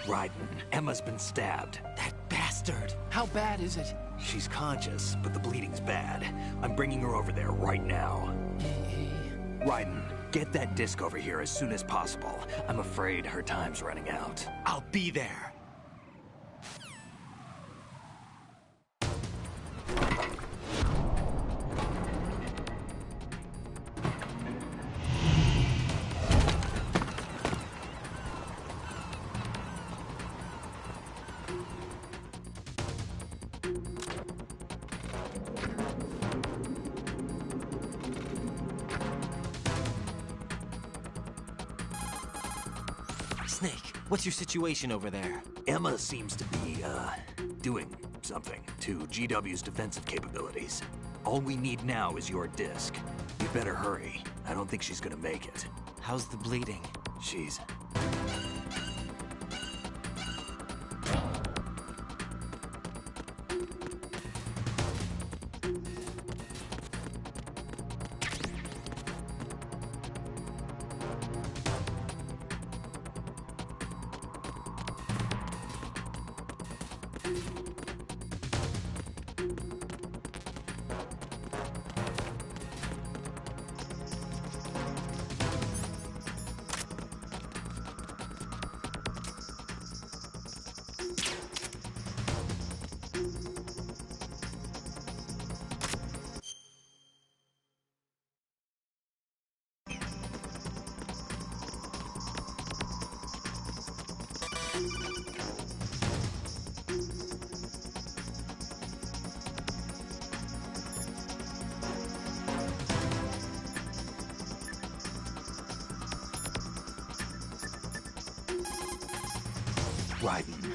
Raiden, Emma's been stabbed. That bastard! How bad is it? She's conscious, but the bleeding's bad. I'm bringing her over there right now. Raiden, get that disc over here as soon as possible. I'm afraid her time's running out. I'll be there. Snake, what's your situation over there? Emma seems to be, doing something to GW's defensive capabilities. All we need now is your disc. You better hurry. I don't think she's gonna make it. How's the bleeding? She's...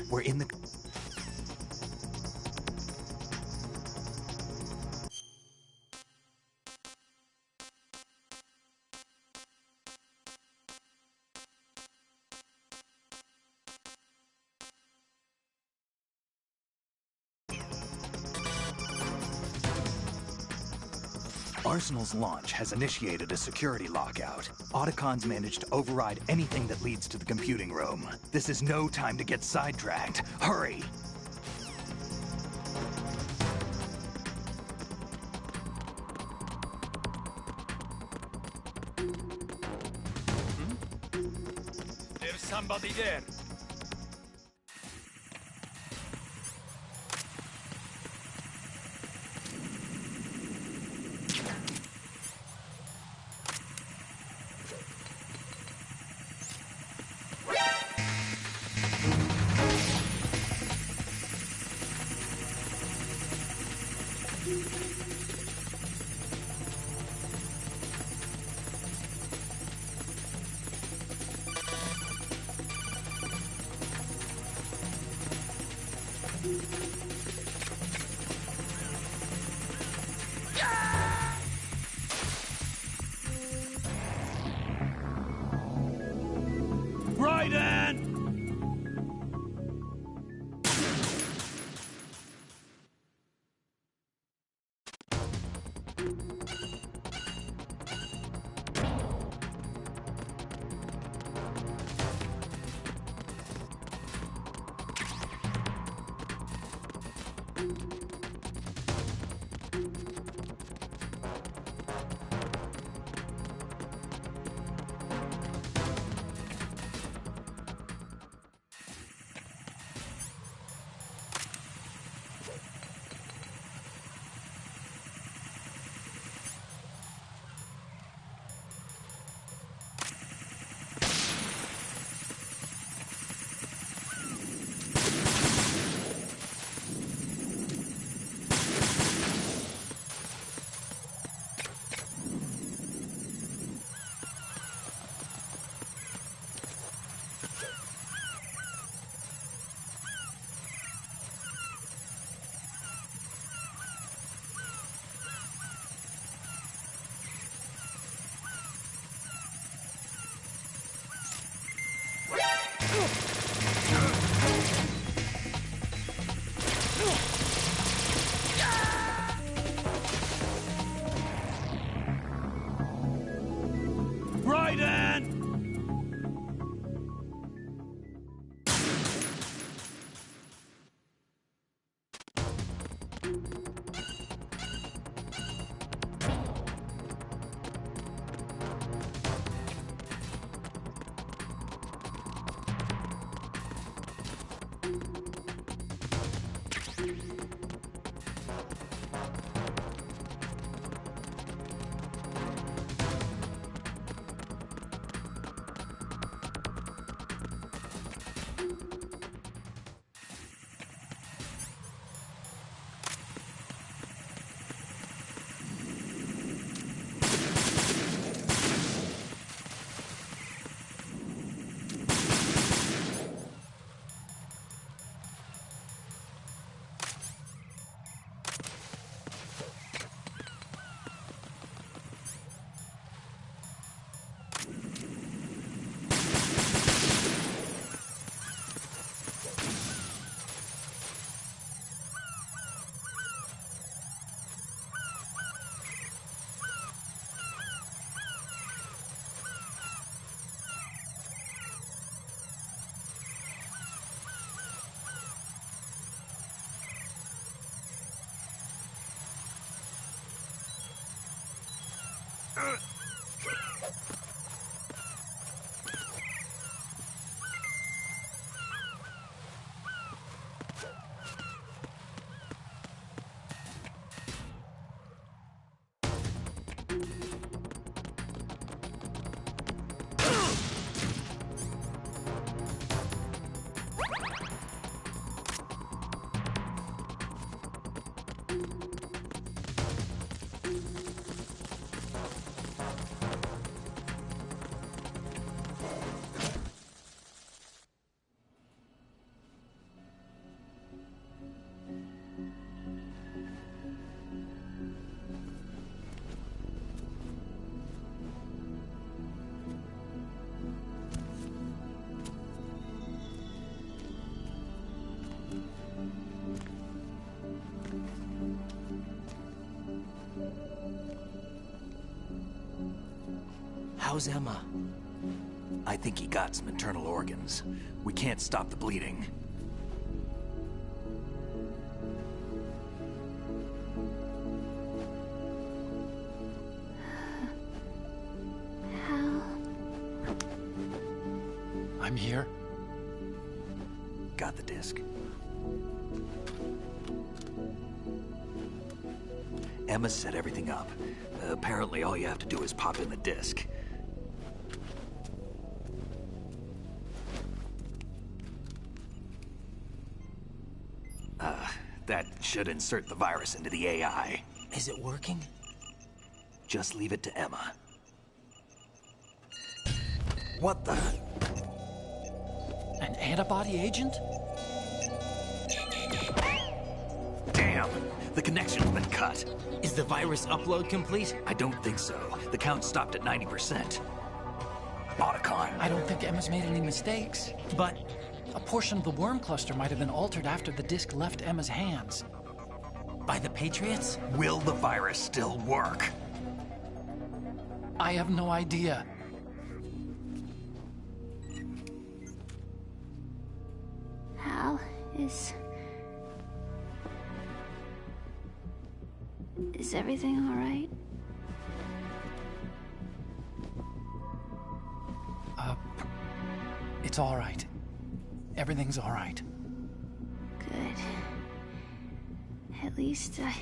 We're in the... Arsenal's launch has initiated a security lockout. Otacons managed to override anything that leads to the computing room. This is no time to get sidetracked. Hurry! There's somebody there. Raiden! How's Emma? I think he got some internal organs. We can't stop the bleeding. Hal? I'm here. Got the disc. Emma set everything up. Apparently all you have to do is pop in the disc. That should insert the virus into the AI. Is it working? Just leave it to Emma. What the? An antibody agent? Damn! The connection's been cut. Is the virus upload complete? I don't think so. The count stopped at 90%. Otacon. I don't think Emma's made any mistakes. But A portion of the worm cluster might have been altered after the disc left Emma's hands. by the Patriots? Will the virus still work? I have no idea. Hal, is everything all right? It's all right. Everything's all right. Good. At least I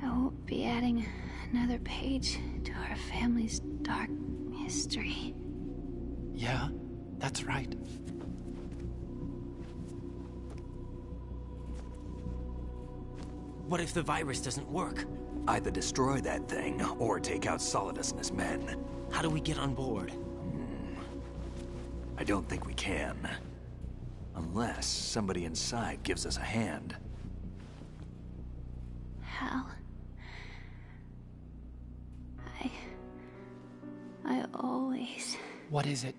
won't be adding another page to our family's dark history. Yeah, that's right. What if the virus doesn't work? Either destroy that thing, or take out Solidus and his men. How do we get on board? I don't think we can. Unless somebody inside gives us a hand. Hal, I always... What is it?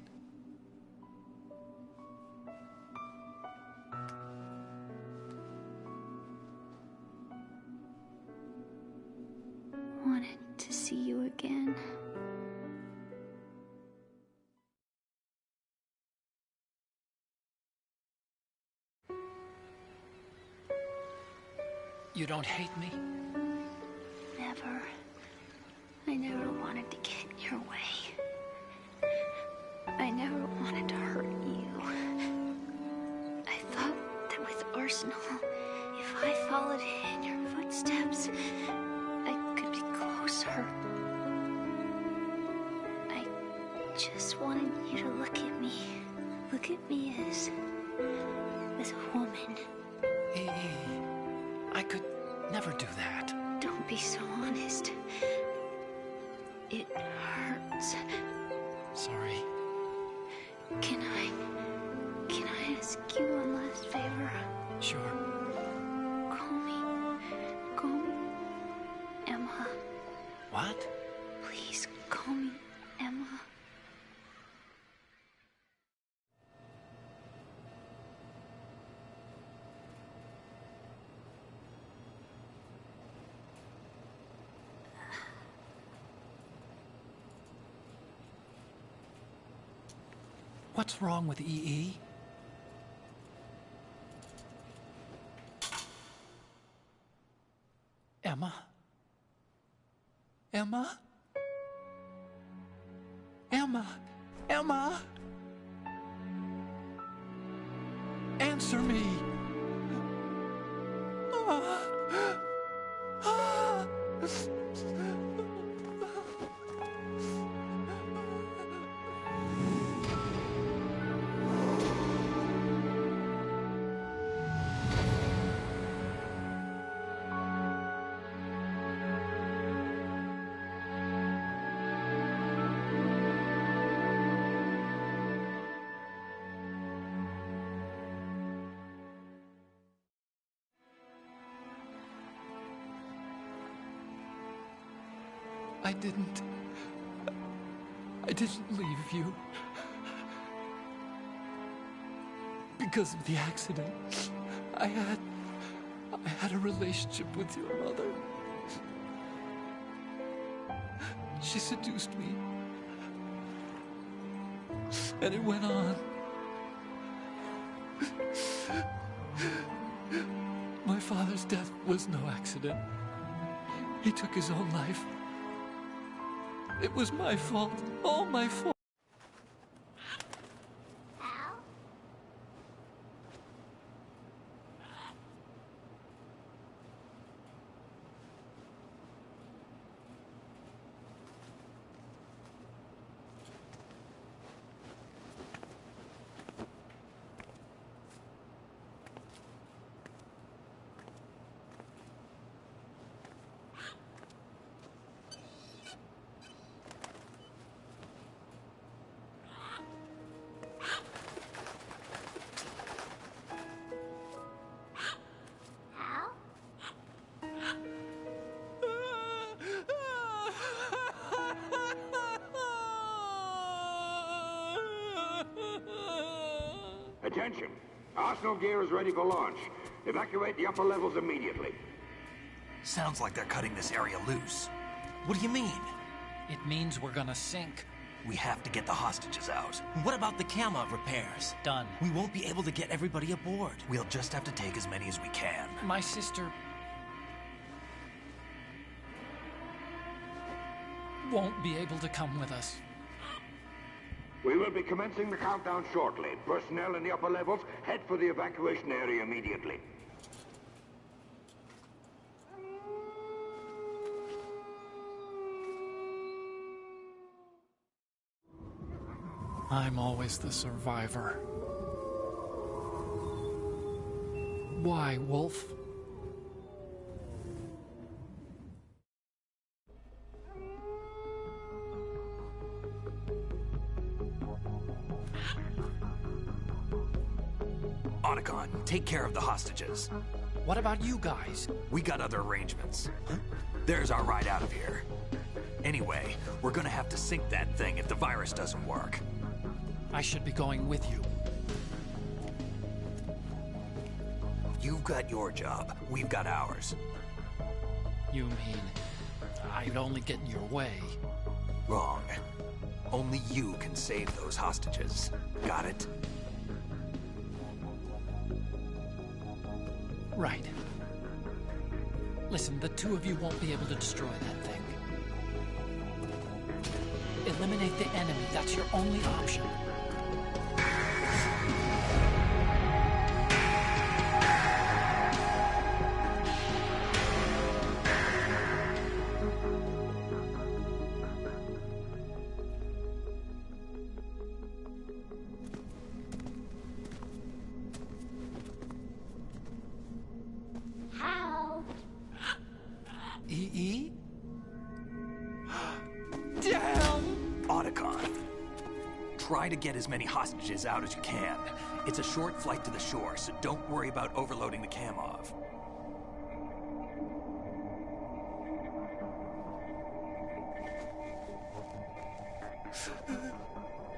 wanted to see you again. You don't hate me? Never. I never wanted to get in your way. I never wanted to hurt you. I thought that with Arsenal, if I followed in your footsteps, I could be closer. I just wanted you to look at me. Look at me as a woman. I could never do that. Don't be so honest. It hurts. Sorry. Can I ask you one last favor? Sure. Call me Emma. What? Please call me Emma. What's wrong with EE? Emma? Emma? Emma? Emma? Answer me! Ah. Ah. I didn't leave you. Because of the accident, I had a relationship with your mother. She seduced me, And it went on. My father's death was no accident. He took his own life. It was my fault. All my fault. Attention! Arsenal gear is ready for launch. Evacuate the upper levels immediately. Sounds like they're cutting this area loose. What do you mean? It means we're gonna sink. We have to get the hostages out. What about the camo repairs? Done. We won't be able to get everybody aboard. We'll just have to take as many as we can. My sister won't be able to come with us. We will be commencing the countdown shortly. Personnel in the upper levels, head for the evacuation area immediately. I'm always the survivor. Why, Wolf? Otacon, take care of the hostages. What about you guys? We got other arrangements. There's our ride out of here. Anyway, we're gonna have to sink that thing if the virus doesn't work. I should be going with you. You've got your job, we've got ours. You mean I'd only get in your way? Wrong. Only you can save those hostages. Got it? Right. Listen, the two of you won't be able to destroy that thing. Eliminate the enemy. That's your only option. EE? Damn! Otacon, try to get as many hostages out as you can. It's a short flight to the shore, so don't worry about overloading the Kamov.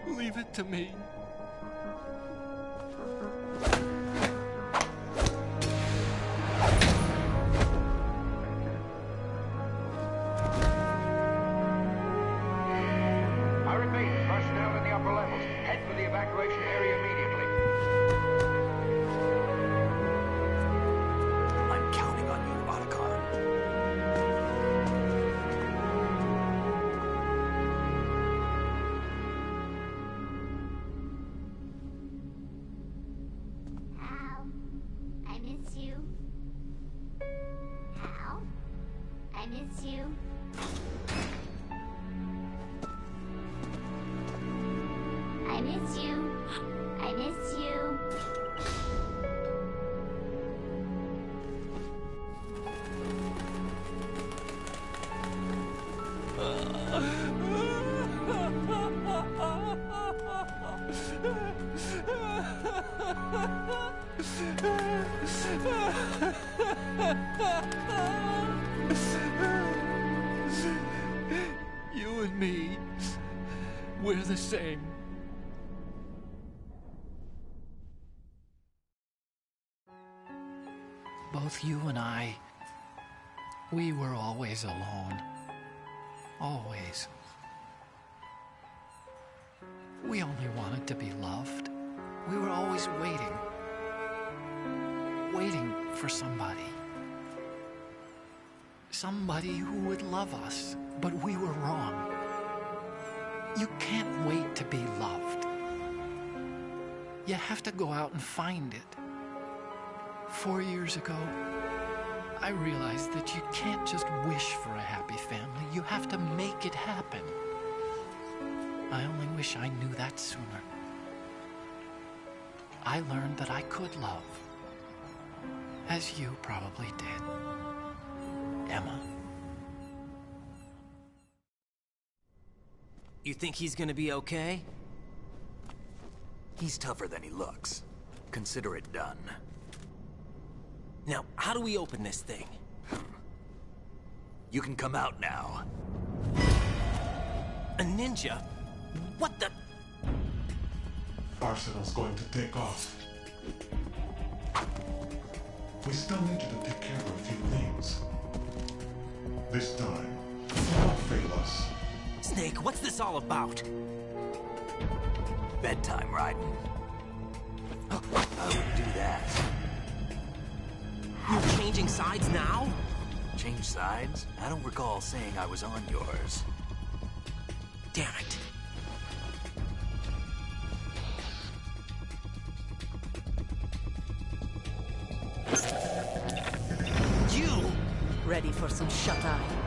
Leave it to me. I repeat, personnel in the upper levels, head for the evacuation area immediately. I'm counting on you, Otacon. Hal, I miss you. Hal, I miss you. I miss you. I miss you. You and me, we're the same. Both you and I, we were always alone. Always. We only wanted to be loved. We were always waiting. Waiting for somebody. Somebody who would love us, but we were wrong. You can't wait to be loved. You have to go out and find it. 4 years ago, I realized that you can't just wish for a happy family. You have to make it happen. I only wish I knew that sooner. I learned that I could love, as you probably did, Emma. You think he's gonna be okay? He's tougher than he looks. Consider it done. Now, how do we open this thing? You can come out now. A ninja? What the? Arsenal's going to take off. We still needed to take care of a few things. This time, don't fail us. Snake, what's this all about? Bedtime, Raiden. I wouldn't do that. You're changing sides now? Change sides? I don't recall saying I was on yours. Damn it. You! Ready for some shut-eye?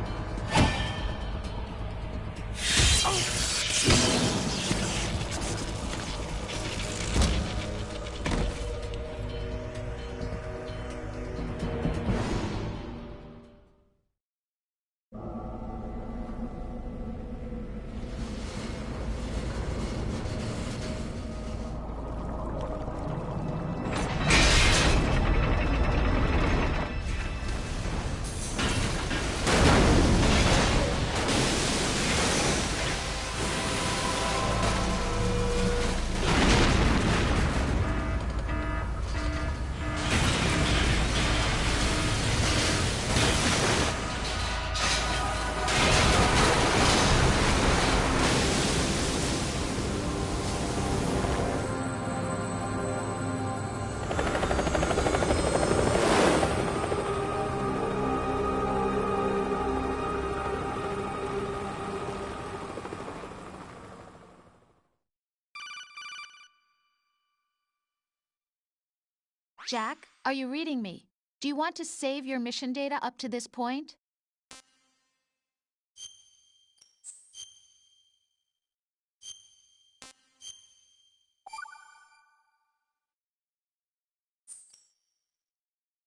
Jack, are you reading me? Do you want to save your mission data up to this point?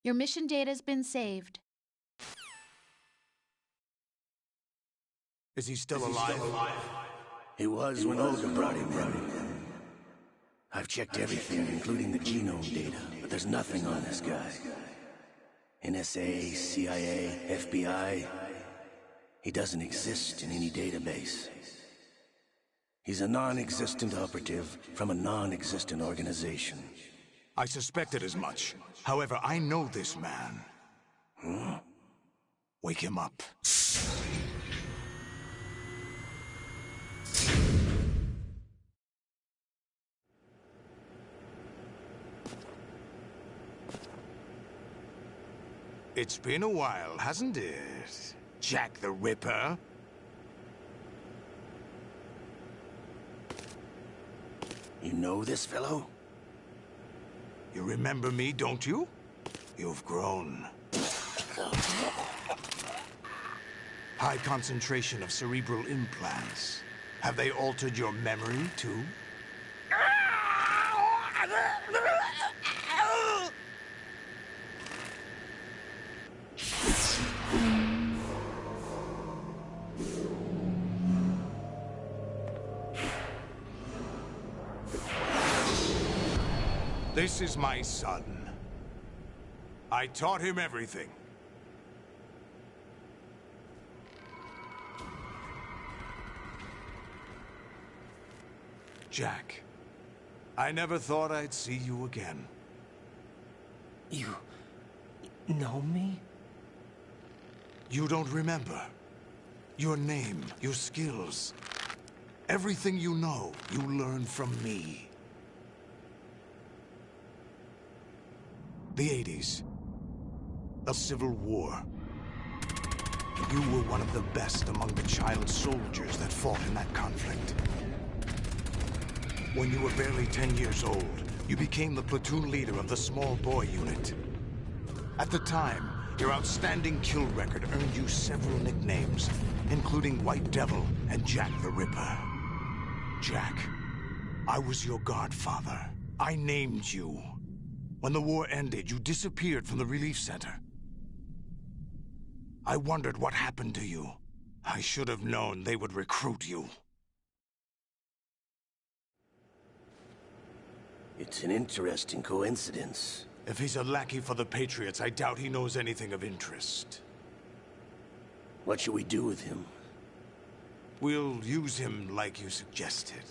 Your mission data's been saved. Is he still alive? He was when Olga brought him in. I've checked everything, including the genome data, but there's nothing on this guy. NSA, CIA, FBI. He doesn't exist in any database. He's a non-existent operative from a non-existent organization. I suspected as much. However, I know this man. Huh? Wake him up. It's been a while, hasn't it? Jack the Ripper? You know this fellow? You remember me, don't you? You've grown. High concentration of cerebral implants. Have they altered your memory, too? This is my son. I taught him everything. Jack, I never thought I'd see you again. You know me? You don't remember. Your name, your skills. Everything you know, you learned from me. The 80s. A civil war. You were one of the best among the child soldiers that fought in that conflict. When you were barely 10 years old, you became the platoon leader of the small boy unit. At the time, your outstanding kill record earned you several nicknames, including White Devil and Jack the Ripper. Jack, I was your godfather. I named you. When the war ended, you disappeared from the relief center. I wondered what happened to you. I should have known they would recruit you. It's an interesting coincidence. If he's a lackey for the Patriots, I doubt he knows anything of interest. What should we do with him? We'll use him like you suggested.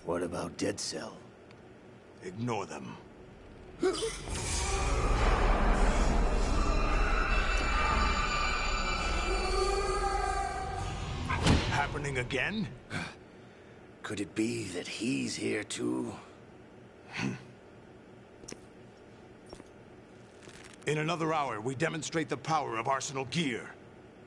What about Dead Cell? Ignore them. Happening again? Could it be that he's here too? In another hour, we demonstrate the power of Arsenal gear.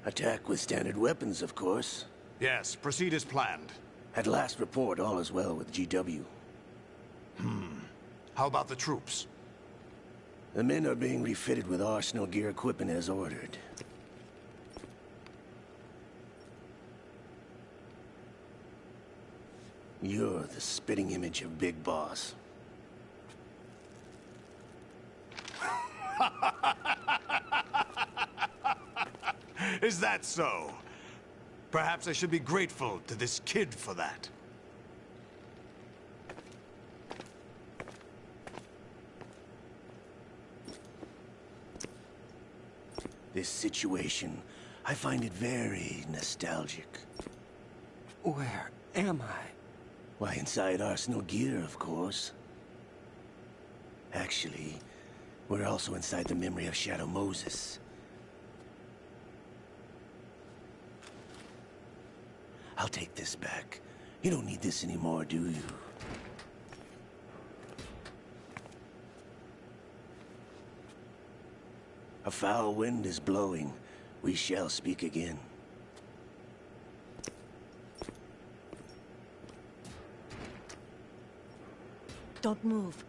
Attack with standard weapons, of course. Yes, proceed as planned. At last report, all is well with GW. How about the troops? The men are being refitted with Arsenal gear equipment as ordered. You're the spitting image of Big Boss. Is that so? Perhaps I should be grateful to this kid for that. This situation, I find it very nostalgic. Where am I? Why, inside Arsenal gear, of course. Actually, we're also inside the memory of Shadow Moses. I'll take this back. You don't need this anymore, do you? A foul wind is blowing. We shall speak again. Don't move.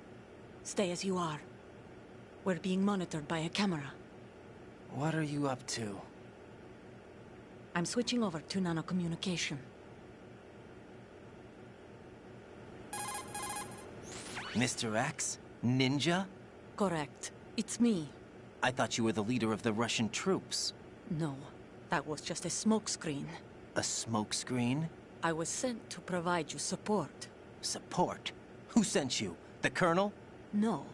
Stay as you are. We're being monitored by a camera. What are you up to? I'm switching over to nanocommunication. Mr. X? Ninja? Correct. It's me. I thought you were the leader of the Russian troops. No, that was just a smokescreen. A smokescreen? I was sent to provide you support. Support? Who sent you? The Colonel? No,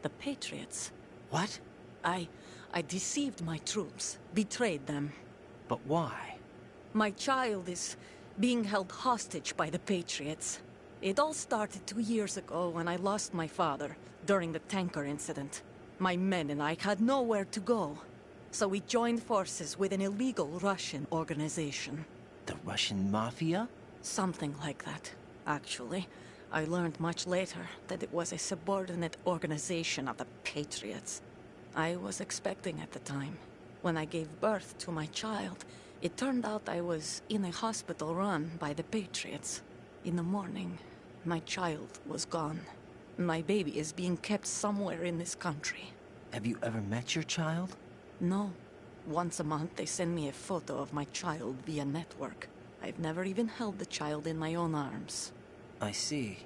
the Patriots. What? I deceived my troops, betrayed them. But why? My child is being held hostage by the Patriots. It all started 2 years ago when I lost my father during the tanker incident. My men and I had nowhere to go, so we joined forces with an illegal Russian organization. The Russian Mafia? Something like that, actually. I learned much later that it was a subordinate organization of the Patriots. I was expecting at the time. When I gave birth to my child, it turned out I was in a hospital run by the Patriots. In the morning, my child was gone. My baby is being kept somewhere in this country. Have you ever met your child? No. Once a month, they send me a photo of my child via network. I've never even held the child in my own arms. I see.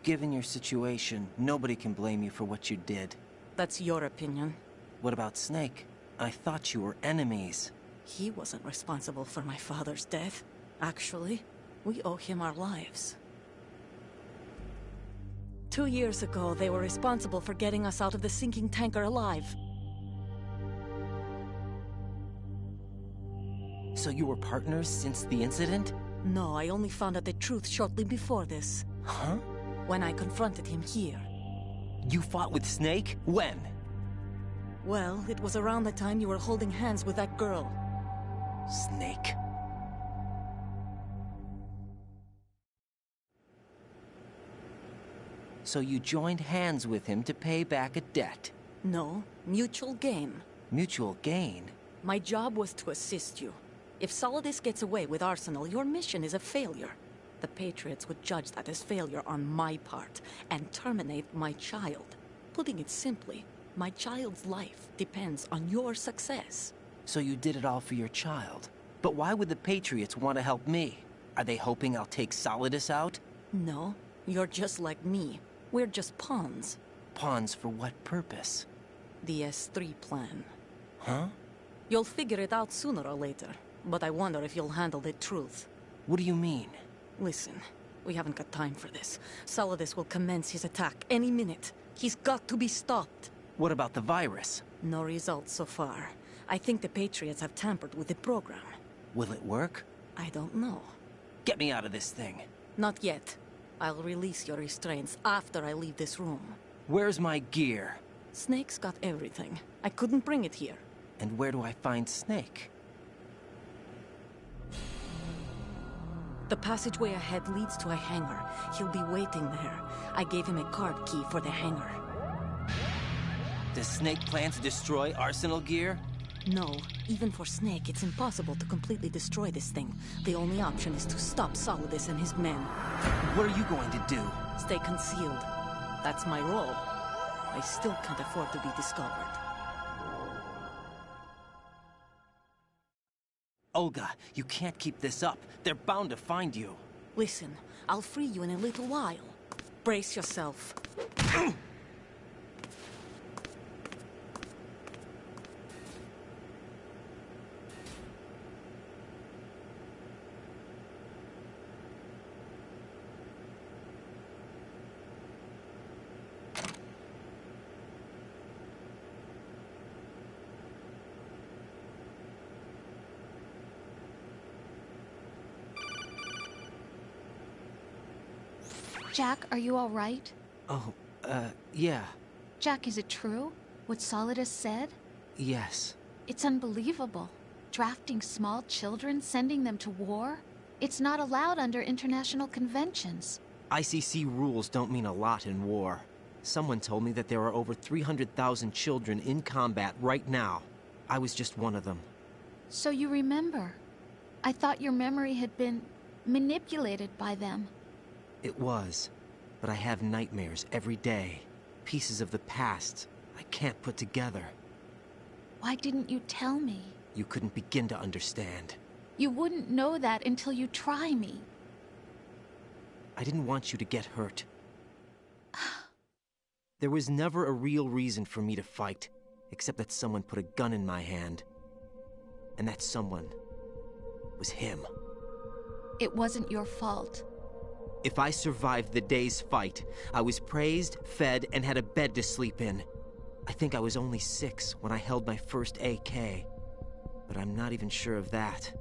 Given your situation, nobody can blame you for what you did. That's your opinion. What about Snake? I thought you were enemies. He wasn't responsible for my father's death. Actually, we owe him our lives. 2 years ago, they were responsible for getting us out of the sinking tanker alive. So you were partners since the incident? No, I only found out the truth shortly before this. Huh? When I confronted him here. You fought with Snake? When? Well, it was around the time you were holding hands with that girl. Snake? So you joined hands with him to pay back a debt. No, mutual gain. Mutual gain? My job was to assist you. If Solidus gets away with Arsenal, your mission is a failure. The Patriots would judge that as failure on my part, and terminate my child. Putting it simply, my child's life depends on your success. So you did it all for your child. But why would the Patriots want to help me? Are they hoping I'll take Solidus out? No, you're just like me. We're just pawns. Pawns for what purpose? The S3 plan. Huh? You'll figure it out sooner or later, but I wonder if you'll handle the truth. What do you mean? Listen, we haven't got time for this. Solidus will commence his attack any minute. He's got to be stopped. What about the virus? No results so far. I think the Patriots have tampered with the program. Will it work? I don't know. Get me out of this thing. Not yet. I'll release your restraints after I leave this room. Where's my gear? Snake's got everything. I couldn't bring it here. And where do I find Snake? The passageway ahead leads to a hangar. He'll be waiting there. I gave him a card key for the hangar. Does Snake plan to destroy Arsenal gear? No. Even for Snake, it's impossible to completely destroy this thing. The only option is to stop Solidus and his men. What are you going to do? Stay concealed. That's my role. I still can't afford to be discovered. Olga, you can't keep this up. They're bound to find you. Listen, I'll free you in a little while. Brace yourself. Jack, are you all right? Oh, yeah. Jack, is it true? What Solidus said? Yes. It's unbelievable. Drafting small children, sending them to war? It's not allowed under international conventions. ICC rules don't mean a lot in war. Someone told me that there are over 300,000 children in combat right now. I was just one of them. So you remember. I thought your memory had been manipulated by them. It was, but I have nightmares every day. Pieces of the past I can't put together. Why didn't you tell me? You couldn't begin to understand. You wouldn't know that until you try me. I didn't want you to get hurt. There was never a real reason for me to fight, except that someone put a gun in my hand. And that someone was him. It wasn't your fault. If I survived the day's fight, I was praised, fed, and had a bed to sleep in. I think I was only 6 when I held my first AK. But I'm not even sure of that.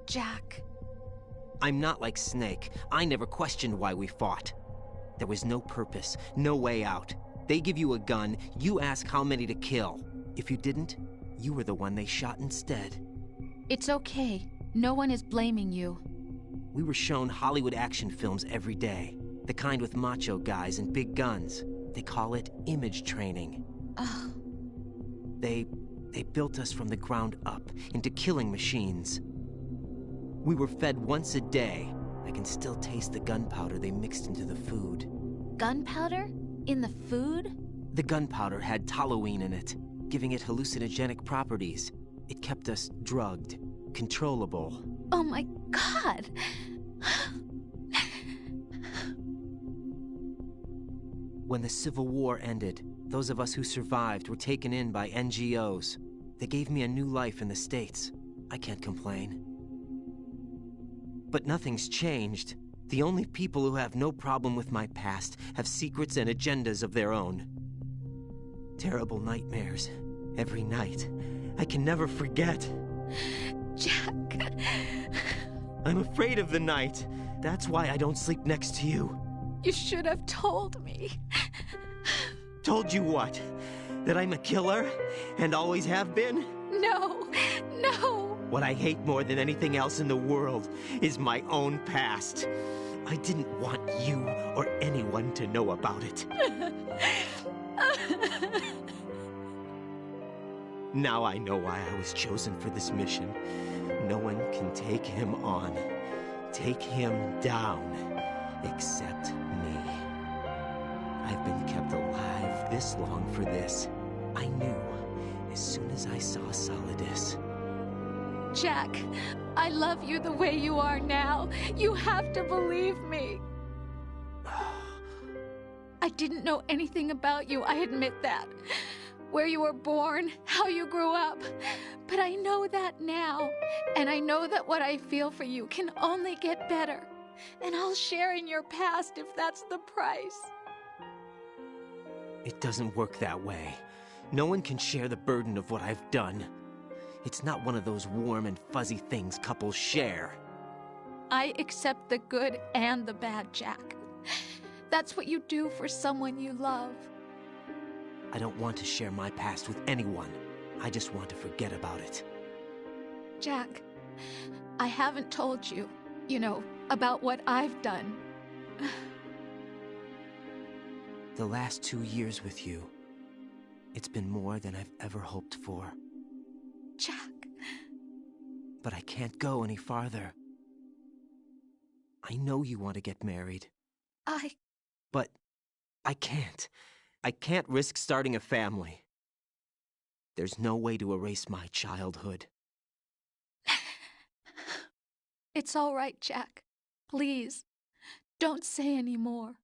Jack. I'm not like Snake. I never questioned why we fought. There was no purpose, no way out. They give you a gun, you ask how many to kill. If you didn't, you were the one they shot instead. It's okay. No one is blaming you. We were shown Hollywood action films every day. The kind with macho guys and big guns. They call it image training. Ugh. They built us from the ground up into killing machines. We were fed once a day. I can still taste the gunpowder they mixed into the food. Gunpowder? In the food? The gunpowder had toluene in it, giving it hallucinogenic properties. It kept us drugged, controllable. Oh my God! When the Civil War ended, those of us who survived were taken in by NGOs. They gave me a new life in the States. I can't complain. But nothing's changed. The only people who have no problem with my past have secrets and agendas of their own. Terrible nightmares. Every night. I can never forget. Jack. I'm afraid of the night. That's why I don't sleep next to you. You should have told me. Told you what? That I'm a killer? And always have been? No. No. What I hate more than anything else in the world is my own past. I didn't want you or anyone to know about it. Now I know why I was chosen for this mission. No one can take him on, take him down, except me. I've been kept alive this long for this. I knew as soon as I saw Solidus. Jack, I love you the way you are now. You have to believe me. I didn't know anything about you, I admit that. Where you were born, how you grew up. But I know that now. And I know that what I feel for you can only get better. And I'll share in your past if that's the price. It doesn't work that way. No one can share the burden of what I've done. It's not one of those warm and fuzzy things couples share. I accept the good and the bad, Jack. That's what you do for someone you love. I don't want to share my past with anyone. I just want to forget about it. Jack, I haven't told you, about what I've done. The last 2 years with you, it's been more than I've ever hoped for. Jack. But I can't go any farther. I know you want to get married. But I can't. I can't risk starting a family. There's no way to erase my childhood. It's all right, Jack. Please, don't say any more.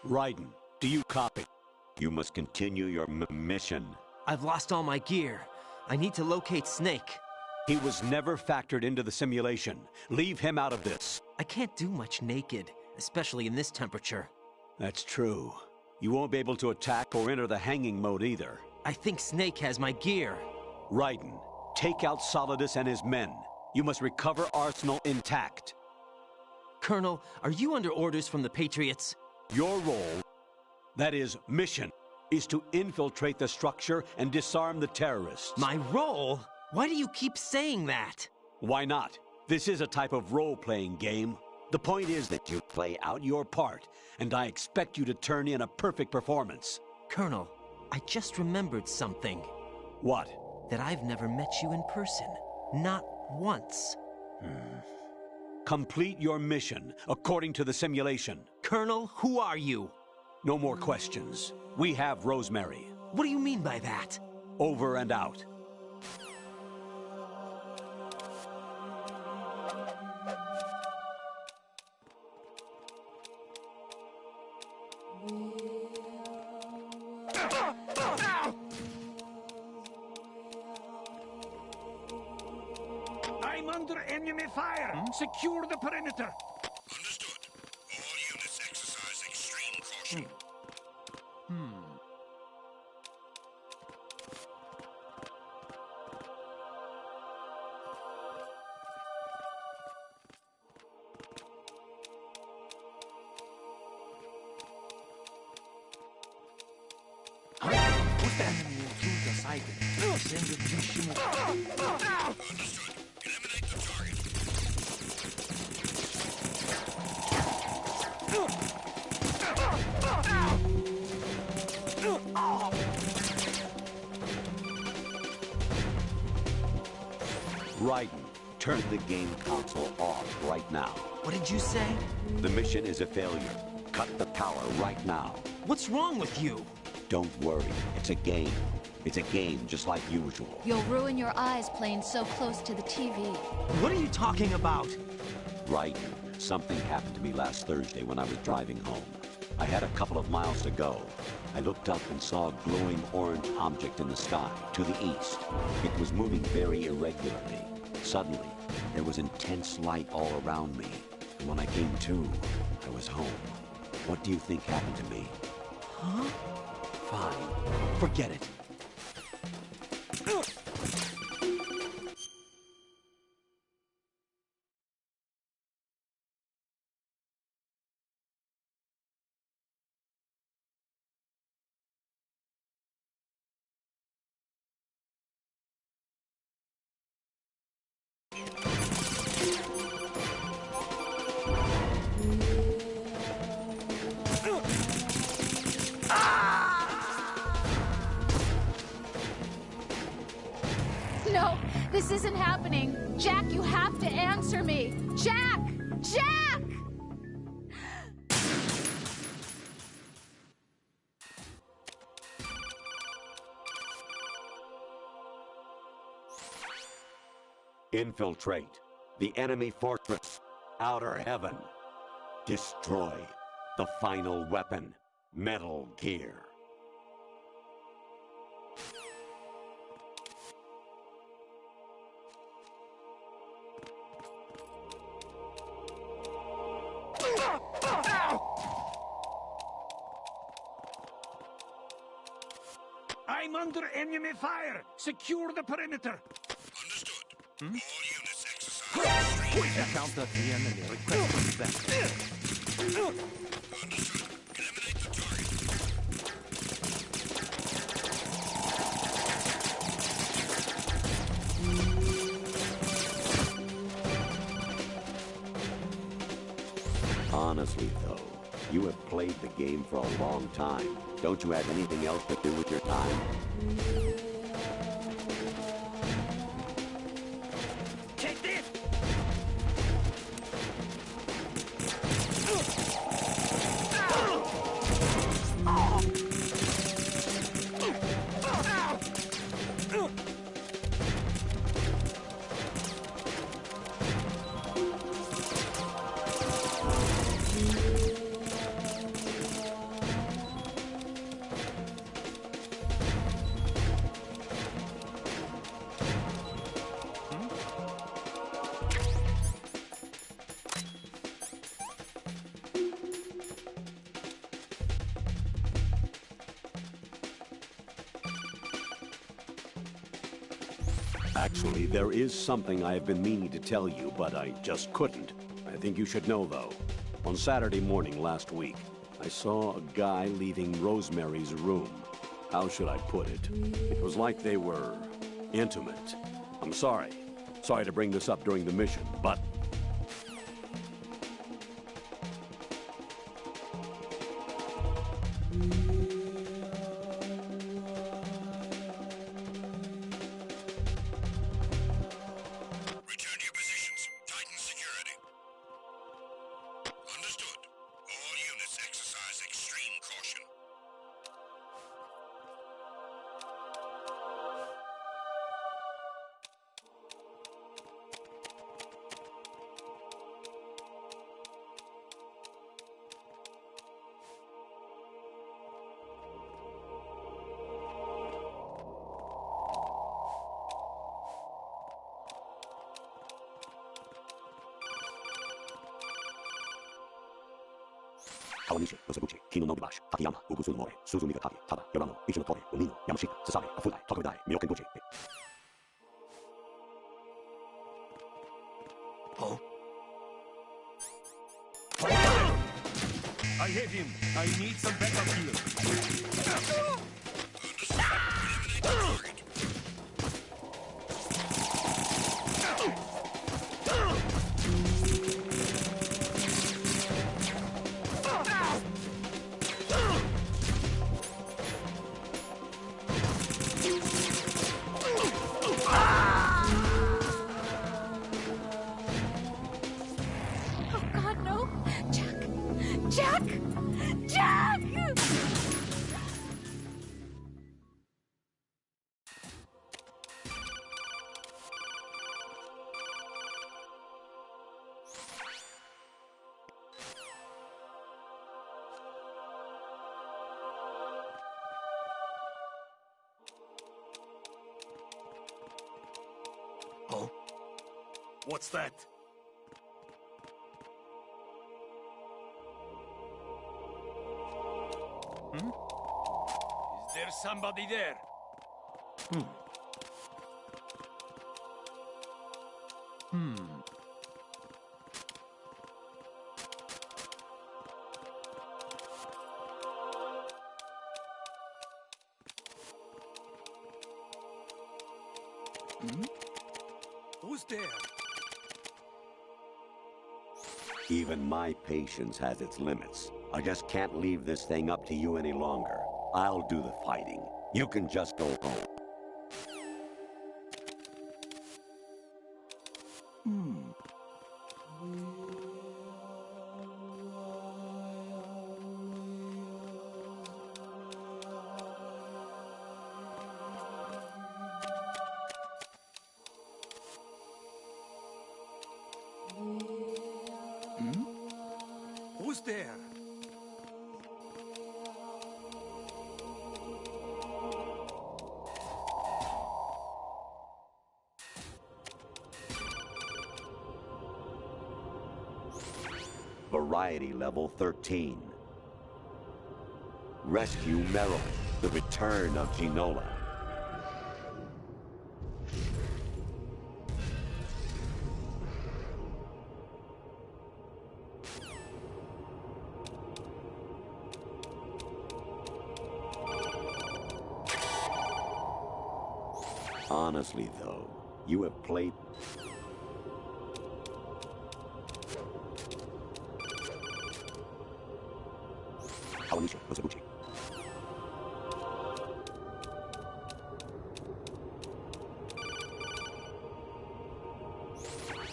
Raiden, do you copy? You must continue your mission. I've lost all my gear. I need to locate Snake. He was never factored into the simulation. Leave him out of this. I can't do much naked, especially in this temperature. That's true. You won't be able to attack or enter the hanging mode either. I think Snake has my gear. Raiden, take out Solidus and his men. You must recover Arsenal intact. Colonel, are you under orders from the Patriots? Your role, that is, mission, is to infiltrate the structure and disarm the terrorists. My role? Why do you keep saying that? Why not? This is a type of role-playing game. The point is that you play out your part, and I expect you to turn in a perfect performance. Colonel, I just remembered something. What? That I've never met you in person. Not once. Complete your mission, according to the simulation. Colonel, who are you? No more questions. We have Rosemary. What do you mean by that? Over and out. I'm under enemy fire. Secure the perimeter. Understood. All units exercise extreme caution. Understood. Eliminate the target. Raiden, turn the game console off right now. What did you say? The mission is a failure. Cut the power right now. What's wrong with you? Don't worry. It's a game. It's a game just like usual. You'll ruin your eyes playing so close to the TV. What are you talking about? Right. Something happened to me last Thursday when I was driving home. I had a couple of miles to go. I looked up and saw a glowing orange object in the sky, to the east. It was moving very irregularly. Suddenly, there was intense light all around me. And when I came to, I was home. What do you think happened to me? Huh? Fine. Forget it. No, this isn't happening. Jack, you have to answer me. Jack! Jack! Infiltrate the enemy fortress, Outer Heaven. Destroy the final weapon, Metal Gear. I'm under enemy fire. Secure the perimeter. Understood. All units exercise. Count the enemy. Request back. Understood. Eliminate the target. Honestly, though, you have played the game for a long time. Don't you have anything else to do with your time? Take this. Actually, there is something I have been meaning to tell you, but I just couldn't. I think you should know, though. On Saturday morning last week, I saw a guy leaving Rosemary's room. How should I put it? It was like they were intimate. I'm sorry. Sorry to bring this up during the mission, but Return to your positions. Tighten security. Understood. All units exercise extreme caution. Kawanishi, Yoseguchi, Kino no Gibashi, Takayama, Ugusu no More, Suzumi Gataki, Tada, Yorano, Ichi no Tori, Umino, Yamashita, Sasabe, Afudai, Tokudai, Miyokenguchi. Oh? I hit him. I need some backup here. Oh, God. What's that? Hmm? Is there somebody there? Who's there? Even my patience has its limits. I just can't leave this thing up to you any longer. I'll do the fighting. You can just go home. Who's there? Variety level 13. Rescue Merrill, the return of Ginola. Honestly, though, you have played... Kawanisha Osabuchi.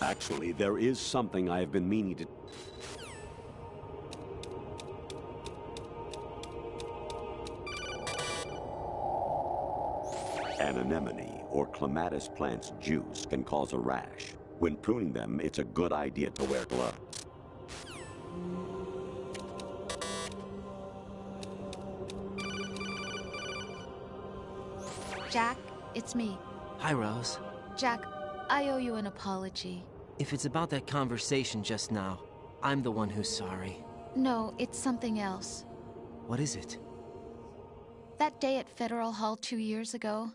Actually, there is something I have been meaning to... An anemone or clematis plant's juice can cause a rash. When pruning them, it's a good idea to wear gloves. Jack, it's me. Hi, Rose. Jack, I owe you an apology. If it's about that conversation just now, I'm the one who's sorry. No, it's something else. What is it? That day at Federal Hall 2 years ago,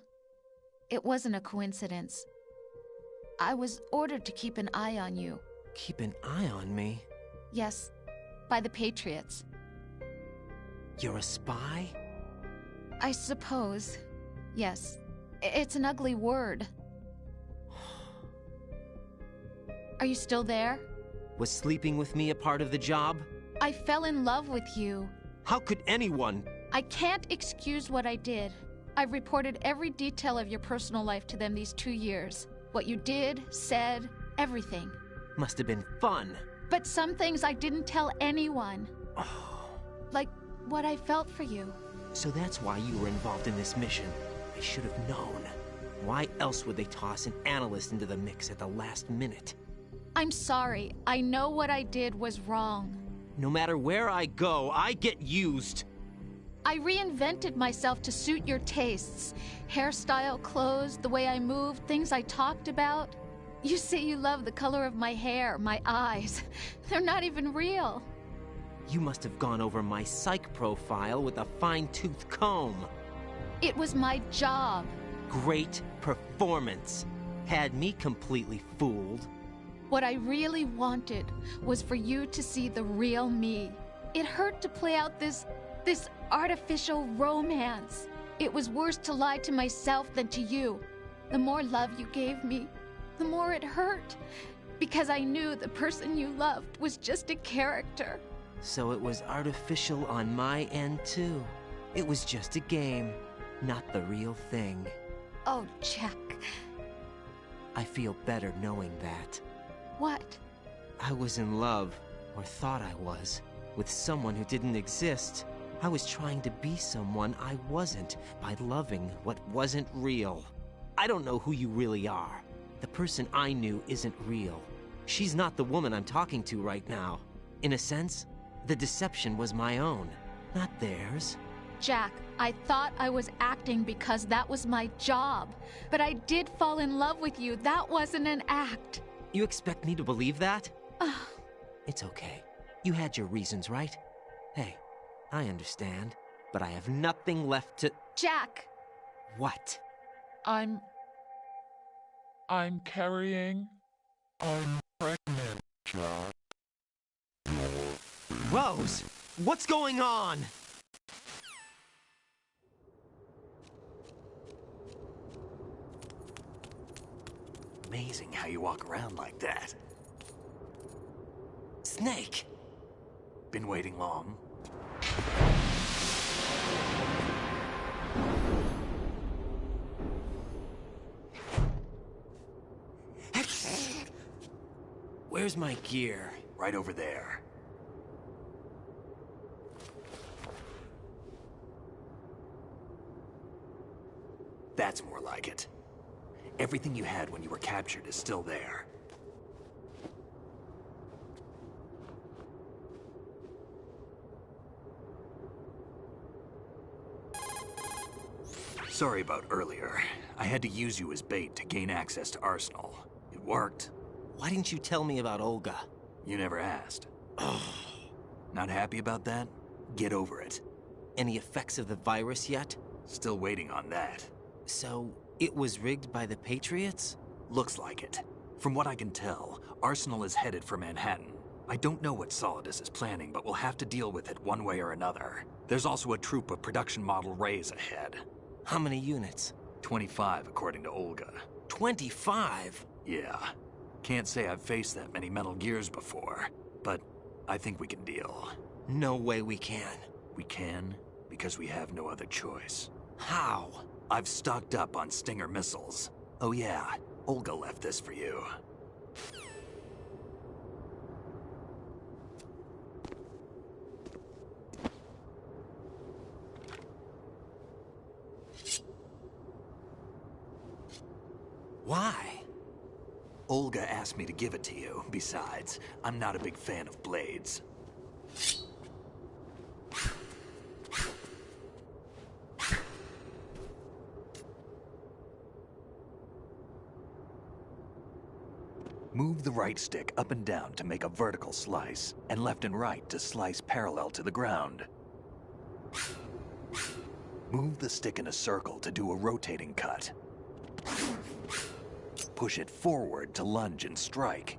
it wasn't a coincidence. I was ordered to keep an eye on you. Keep an eye on me? Yes, by the Patriots. You're a spy? I suppose. Yes. It's an ugly word. Are you still there? Was sleeping with me a part of the job? I fell in love with you. How could anyone? I can't excuse what I did. I've reported every detail of your personal life to them these 2 years. What you did, said, everything. Must have been fun. But some things I didn't tell anyone. Like what I felt for you. So that's why you were involved in this mission. I should have known. Why else would they toss an analyst into the mix at the last minute? I'm sorry. I know what I did was wrong. No matter where I go, I get used. I reinvented myself to suit your tastes. Hairstyle, clothes, the way I moved, things I talked about. You say you love the color of my hair, my eyes. They're not even real. You must have gone over my psych profile with a fine-tooth comb. It was my job. Great performance. Had me completely fooled. What I really wanted was for you to see the real me. It hurt to play out this artificial romance. It was worse to lie to myself than to you. The more love you gave me, the more it hurt. Because I knew the person you loved was just a character. So it was artificial on my end, too. It was just a game, not the real thing. Oh, Jack. I feel better knowing that. What? I was in love, or thought I was, with someone who didn't exist. I was trying to be someone I wasn't by loving what wasn't real. I don't know who you really are. The person I knew isn't real. She's not the woman I'm talking to right now. In a sense, the deception was my own, not theirs. Jack, I thought I was acting because that was my job. But I did fall in love with you. That wasn't an act. You expect me to believe that? It's okay. You had your reasons, right? Hey, I understand, but I have nothing left to... Jack! What? I'm carrying... I'm pregnant, Jack. Rose! What's going on? Amazing how you walk around like that. Snake! Been waiting long? Where's my gear? Right over there. That's more like it. Everything you had when you were captured is still there. Sorry about earlier. I had to use you as bait to gain access to Arsenal. It worked. Why didn't you tell me about Olga? You never asked. Not happy about that? Get over it. Any effects of the virus yet? Still waiting on that. So, it was rigged by the Patriots? Looks like it. From what I can tell, Arsenal is headed for Manhattan. I don't know what Solidus is planning, but we'll have to deal with it one way or another. There's also a troop of production model Rays ahead. How many units? 25, according to Olga. 25? Yeah. Can't say I've faced that many Metal Gears before, but I think we can deal. No way we can. We can, because we have no other choice. How? I've stocked up on Stinger missiles. Oh yeah, Olga left this for you. Why? Olga asked me to give it to you. Besides, I'm not a big fan of blades. Move the right stick up and down to make a vertical slice, and left and right to slice parallel to the ground. Move the stick in a circle to do a rotating cut. Push it forward to lunge and strike.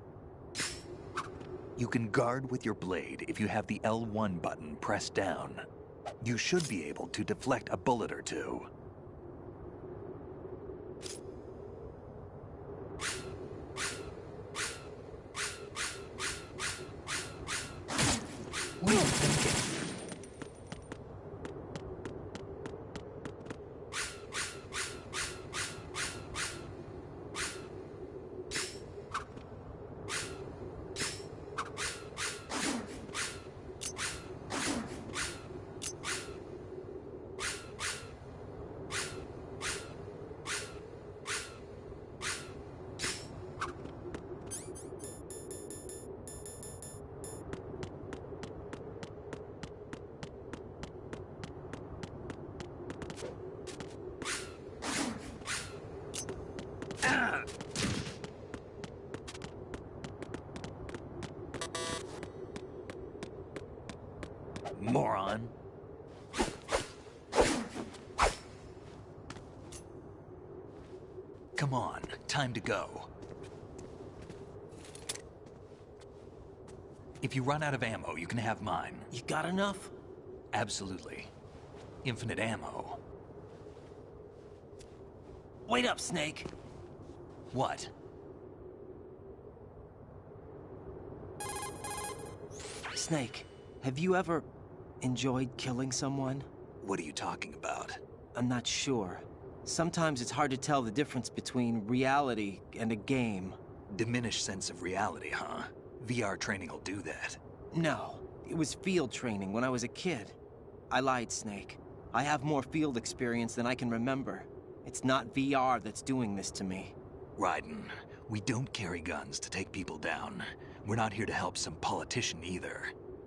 You can guard with your blade if you have the L1 button pressed down. You should be able to deflect a bullet or two. What are you thinking? Moron. Come on, time to go. If you run out of ammo, you can have mine. You got enough? Absolutely. Infinite ammo. Wait up, Snake. What? Snake, have you ever enjoyed killing someone? What are you talking about? I'm not sure. Sometimes it's hard to tell the difference between reality and a game. Diminished sense of reality, huh? VR training will do that. No, it was field training when I was a kid. I lied, Snake. I have more field experience than I can remember. It's not VR that's doing this to me. Raiden, we don't carry guns to take people down. We're not here to help some politician either.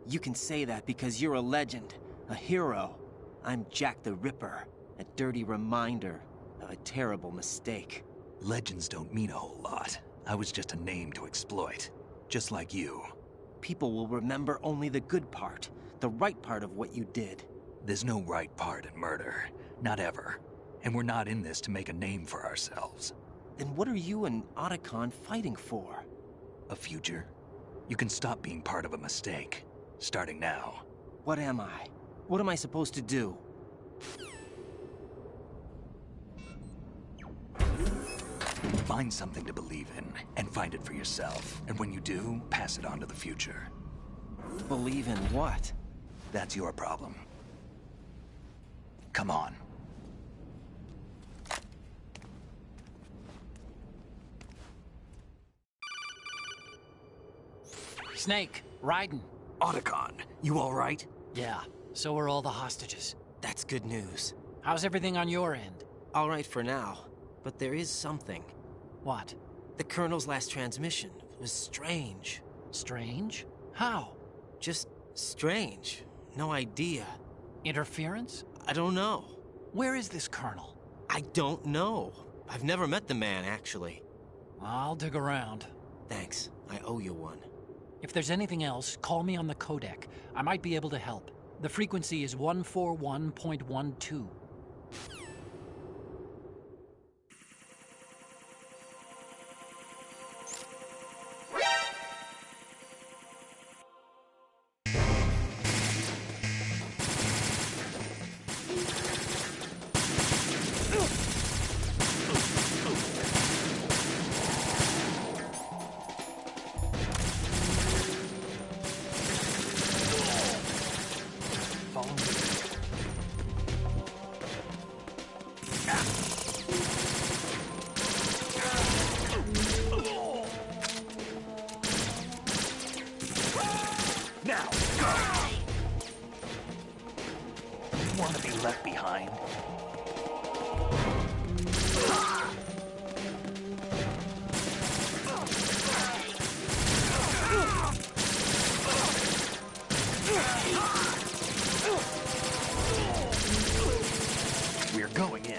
You can say that because you're a legend, a hero. I'm Jack the Ripper, a dirty reminder of a terrible mistake. Legends don't mean a whole lot. I was just a name to exploit, just like you. People will remember only the good part, the right part of what you did. There's no right part in murder, not ever. And we're not in this to make a name for ourselves. Then what are you and Otacon fighting for? A future? You can stop being part of a mistake, starting now. What am I? What am I supposed to do? Find something to believe in, and find it for yourself. And when you do, pass it on to the future. Believe in what? That's your problem. Come on. Snake, Raiden. Otacon, you all right? Yeah, so are all the hostages. That's good news. How's everything on your end? All right for now, but there is something. What? The Colonel's last transmission was strange. Strange? How? Just strange. No idea. Interference? I don't know. Where is this Colonel? I don't know. I've never met the man, actually. I'll dig around. Thanks. I owe you one. If there's anything else, call me on the codec. I might be able to help. The frequency is 141.12. Now, go! You want to be left behind? We're going in.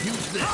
Use this.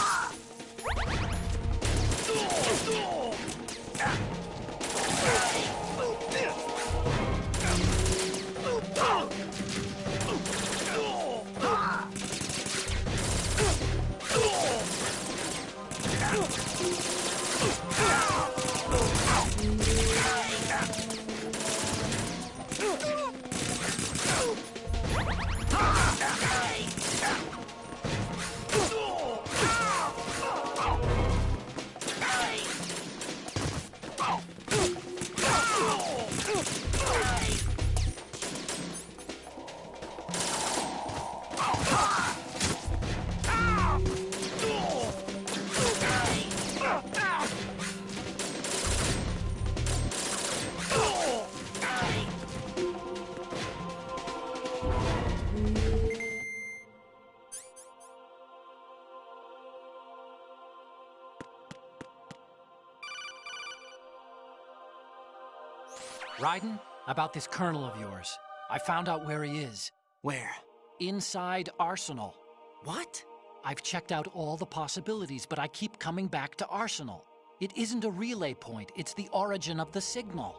Raiden, about this Colonel of yours. I found out where he is. Where? Inside Arsenal. What? I've checked out all the possibilities, but I keep coming back to Arsenal. It isn't a relay point, it's the origin of the signal.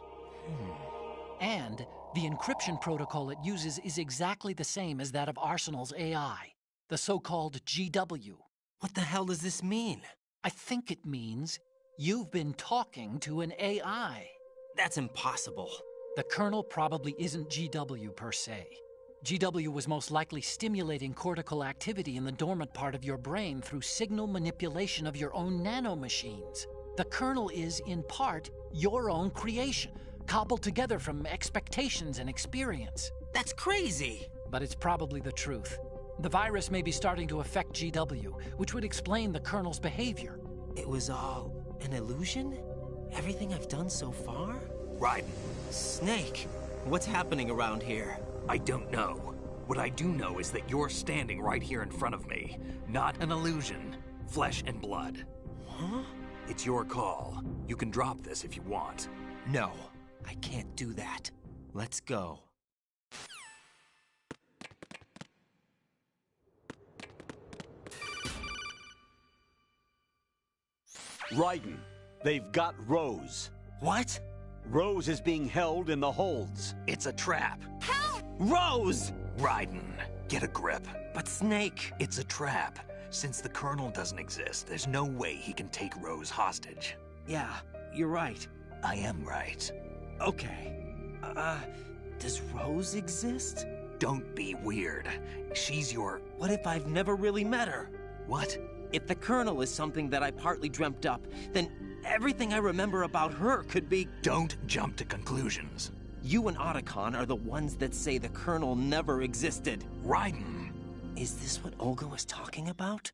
And the encryption protocol it uses is exactly the same as that of Arsenal's AI, the so-called GW. What the hell does this mean? I think it means you've been talking to an AI. That's impossible. The Colonel probably isn't GW per se. GW was most likely stimulating cortical activity in the dormant part of your brain through signal manipulation of your own nanomachines. The Colonel is, in part, your own creation, cobbled together from expectations and experience. That's crazy! but it's probably the truth. The virus may be starting to affect GW, which would explain the Colonel's behavior. It was all an illusion? Everything I've done so far? Raiden. Snake, what's happening around here? I don't know. What I do know is that you're standing right here in front of me. Not an illusion. Flesh and blood. Huh? It's your call. You can drop this if you want. No, I can't do that. Let's go. Raiden, they've got Rose. What? Rose is being held in the holds. It's a trap. Help! Rose! Raiden, get a grip. But Snake... It's a trap. Since the Colonel doesn't exist, there's no way he can take Rose hostage. Yeah, you're right. I am right. Okay. Does Rose exist? Don't be weird. She's your... What if I've never really met her? What? If the Colonel is something that I partly dreamt up, then everything I remember about her could be... Don't jump to conclusions. You and Otacon are the ones that say the Colonel never existed. Raiden! Is this what Olga was talking about?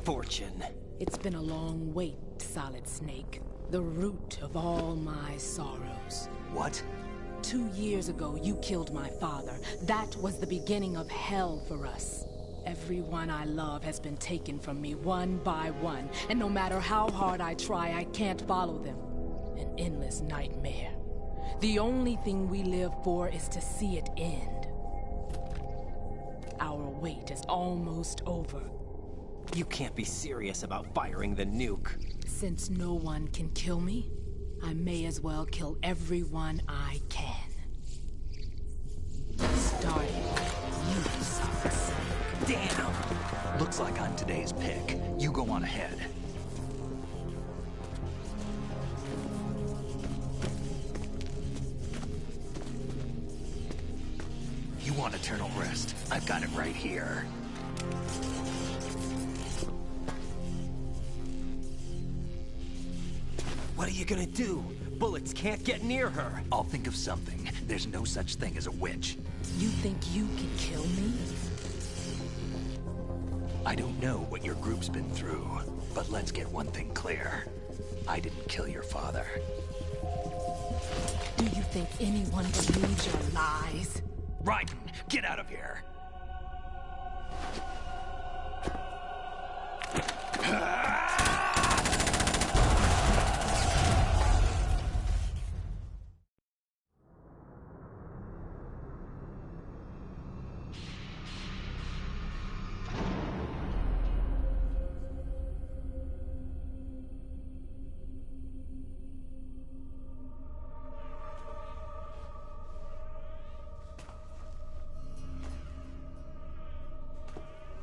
Fortune. It's been a long wait, Solid Snake. The root of all my sorrows. What? 2 years ago, you killed my father. That was the beginning of hell for us. Everyone I love has been taken from me one by one, and no matter how hard I try, I can't follow them. An endless nightmare. The only thing we live for is to see it end. Our wait is almost over. You can't be serious about firing the nuke. Since no one can kill me, I may as well kill everyone I can. Starting with you, Socks. Damn! Looks like I'm today's pick. You go on ahead. You want eternal rest? I've got it right here. What are you gonna do? Bullets can't get near her. I'll think of something. There's no such thing as a witch. You think you can kill me? I don't know what your group's been through, but let's get one thing clear. I didn't kill your father. Do you think anyone believes your lies? Raiden, get out of here!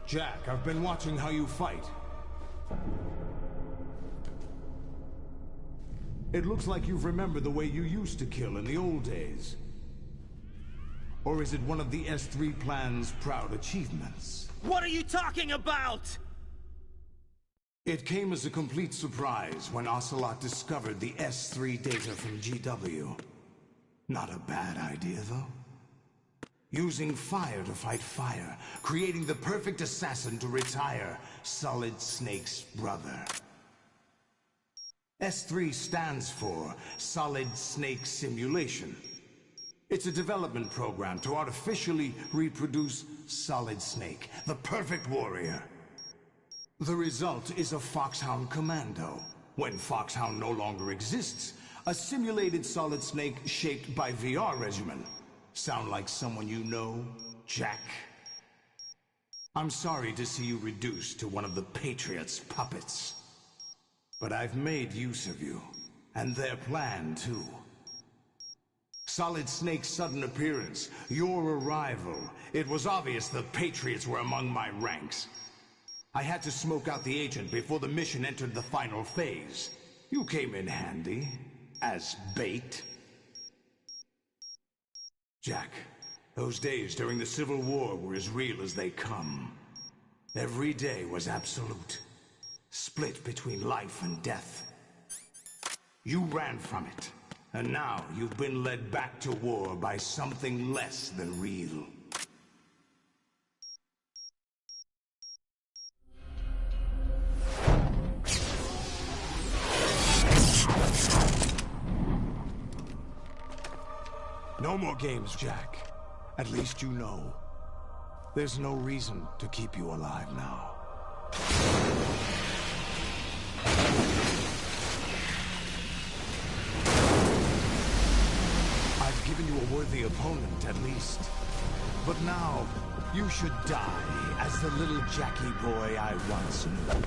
Jack, I've been watching how you fight. It looks like you've remembered the way you used to kill in the old days. Or is it one of the S3 plan's proud achievements? What are you talking about? It came as a complete surprise when Ocelot discovered the S3 data from GW. Not a bad idea, though. Using fire to fight fire, creating the perfect assassin to retire Solid Snake's brother. S3 stands for Solid Snake Simulation. It's a development program to artificially reproduce Solid Snake, the perfect warrior. The result is a Foxhound Commando. When Foxhound no longer exists, a simulated Solid Snake shaped by VR regimen. Sound like someone you know, Jack? I'm sorry to see you reduced to one of the Patriots' puppets. But I've made use of you, and their plan too. Solid Snake's sudden appearance, your arrival, it was obvious the Patriots were among my ranks. I had to smoke out the agent before the mission entered the final phase. You came in handy, as bait. Jack, those days during the Civil War were as real as they come. Every day was absolute, split between life and death. You ran from it, and now you've been led back to war by something less than real. No more games, Jack. At least you know. There's no reason to keep you alive now. I've given you a worthy opponent, at least. But now, you should die as the little Jackie boy I once knew.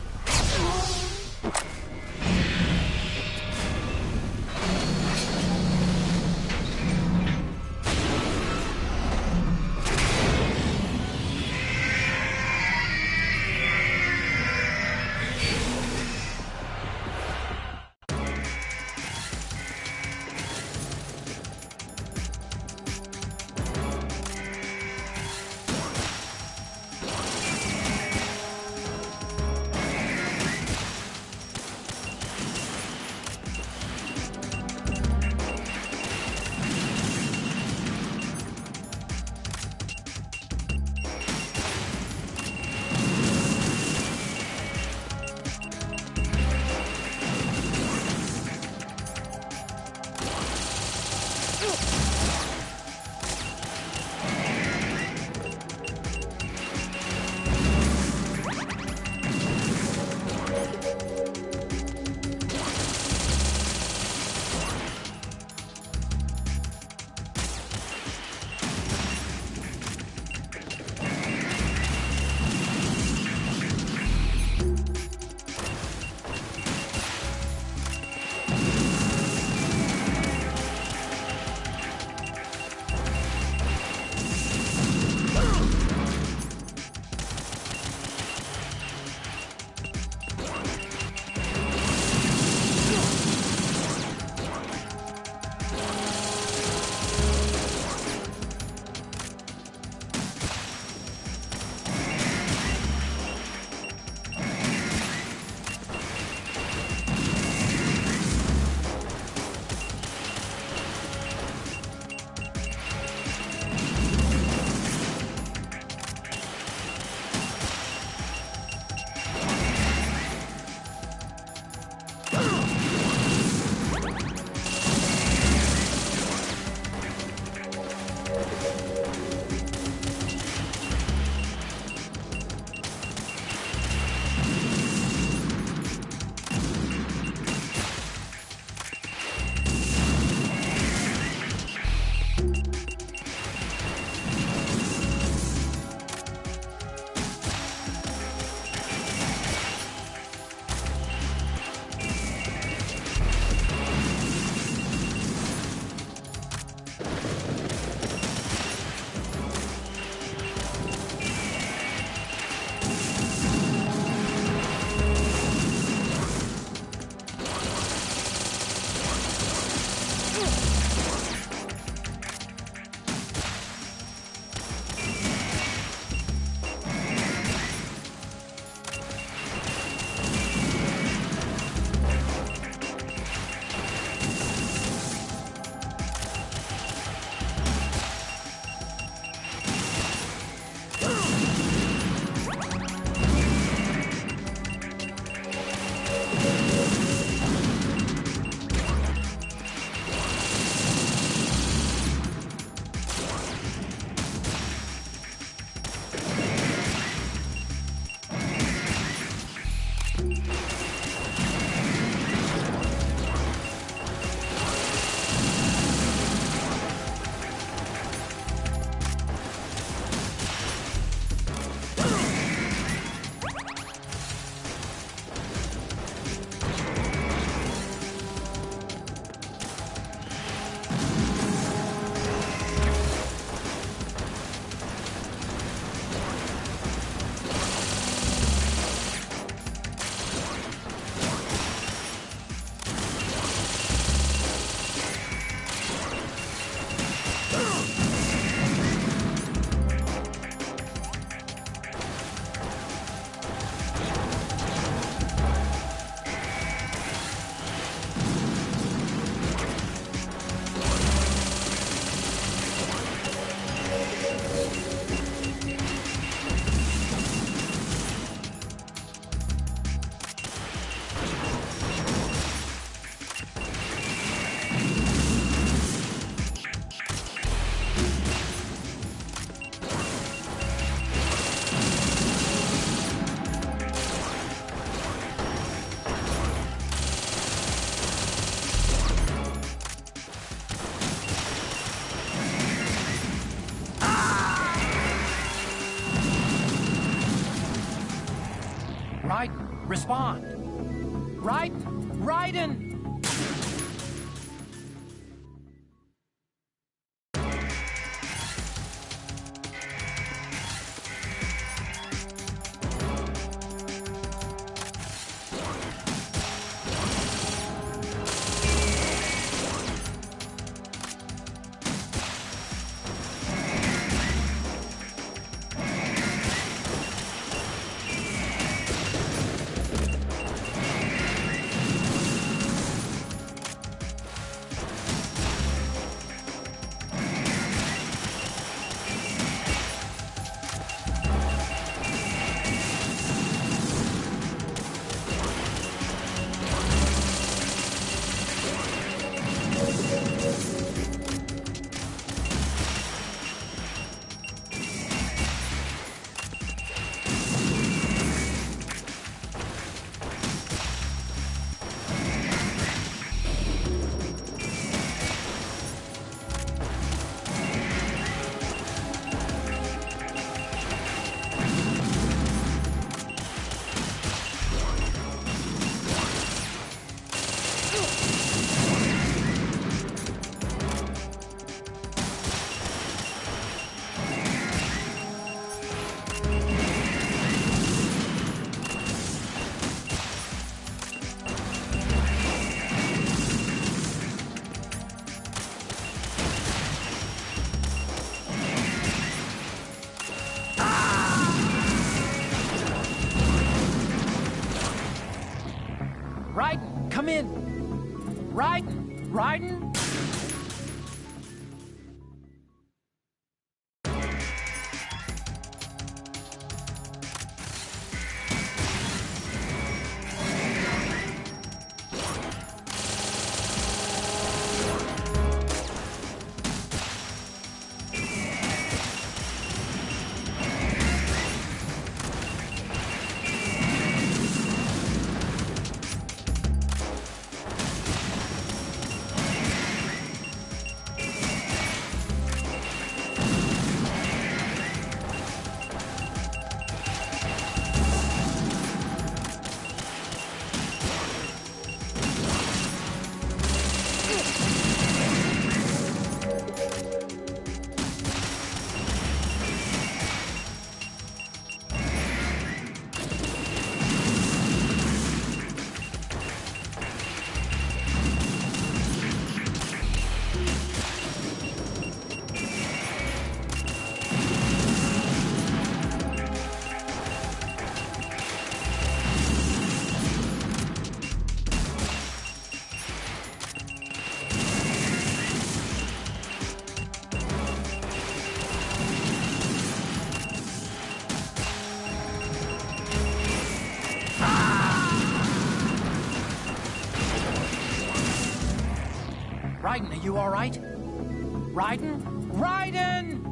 Respond. Raiden! Raiden! Raiden, come in! Raiden! Raiden! Raiden, are you all right? Raiden? Raiden!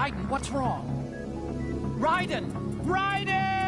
Raiden, what's wrong? Raiden! Raiden!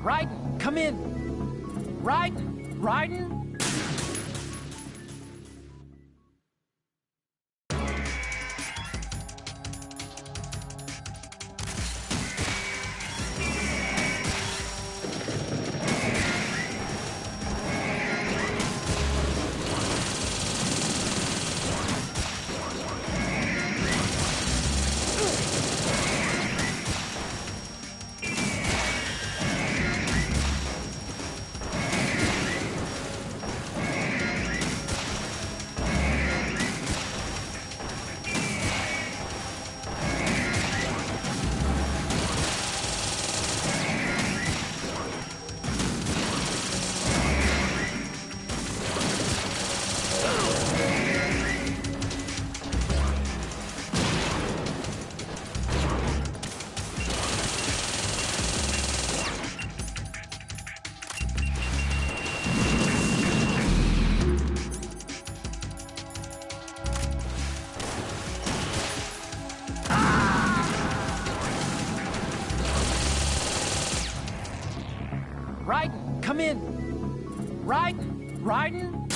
Raiden, come in! Raiden! Raiden! Raiden, come in! Raiden! Raiden!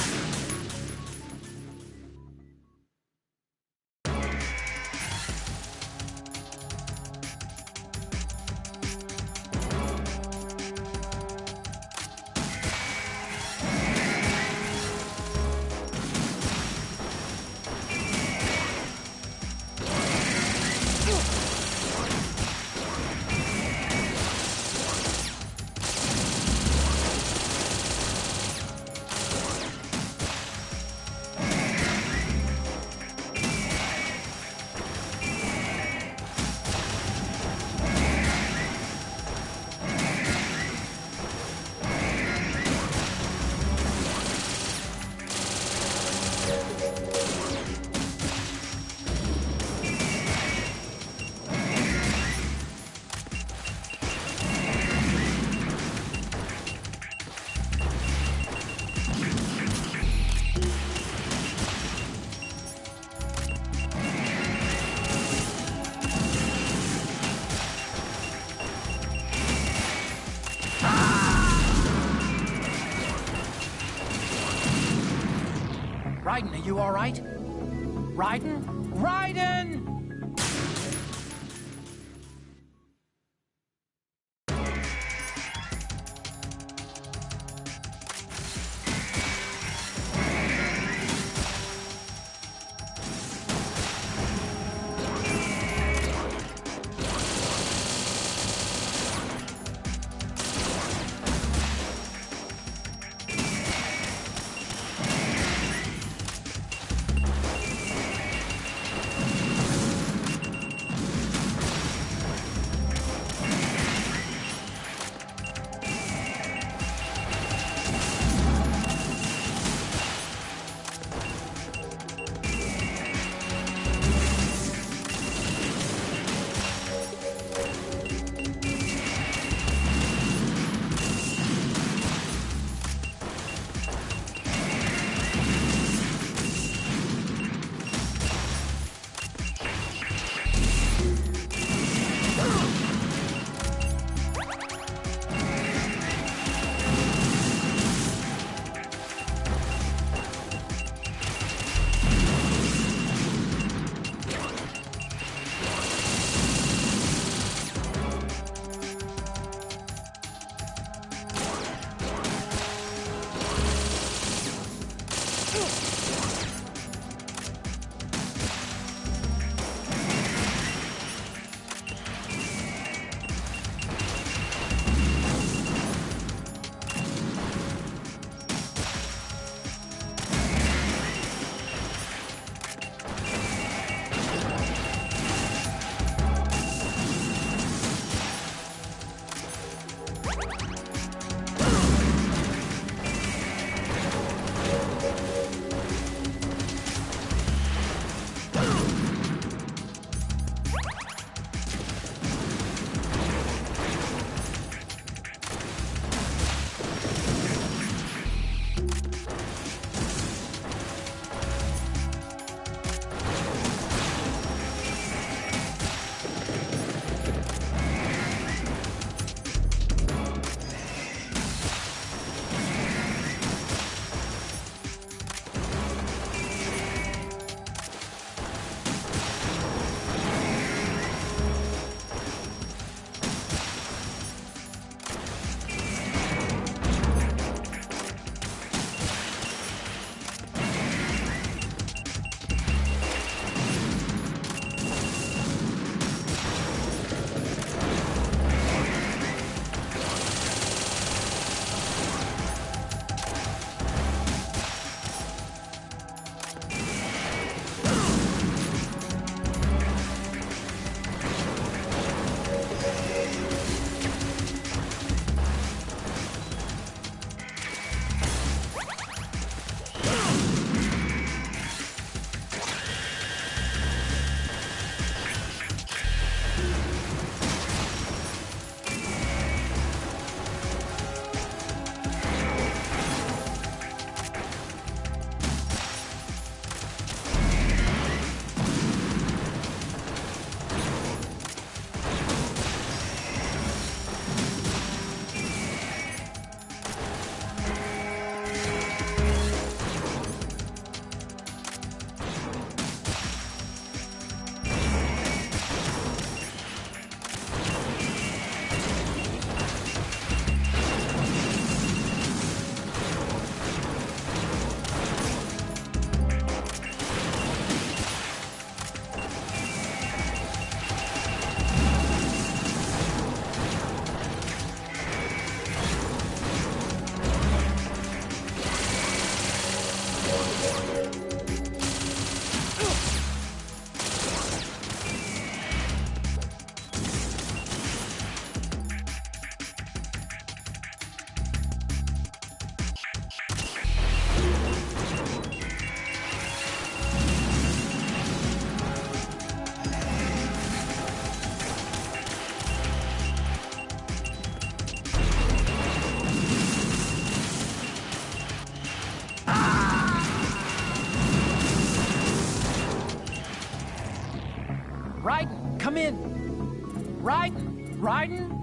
Raiden, are you all right? Raiden? Raiden! Raiden, come in. Raiden, Raiden.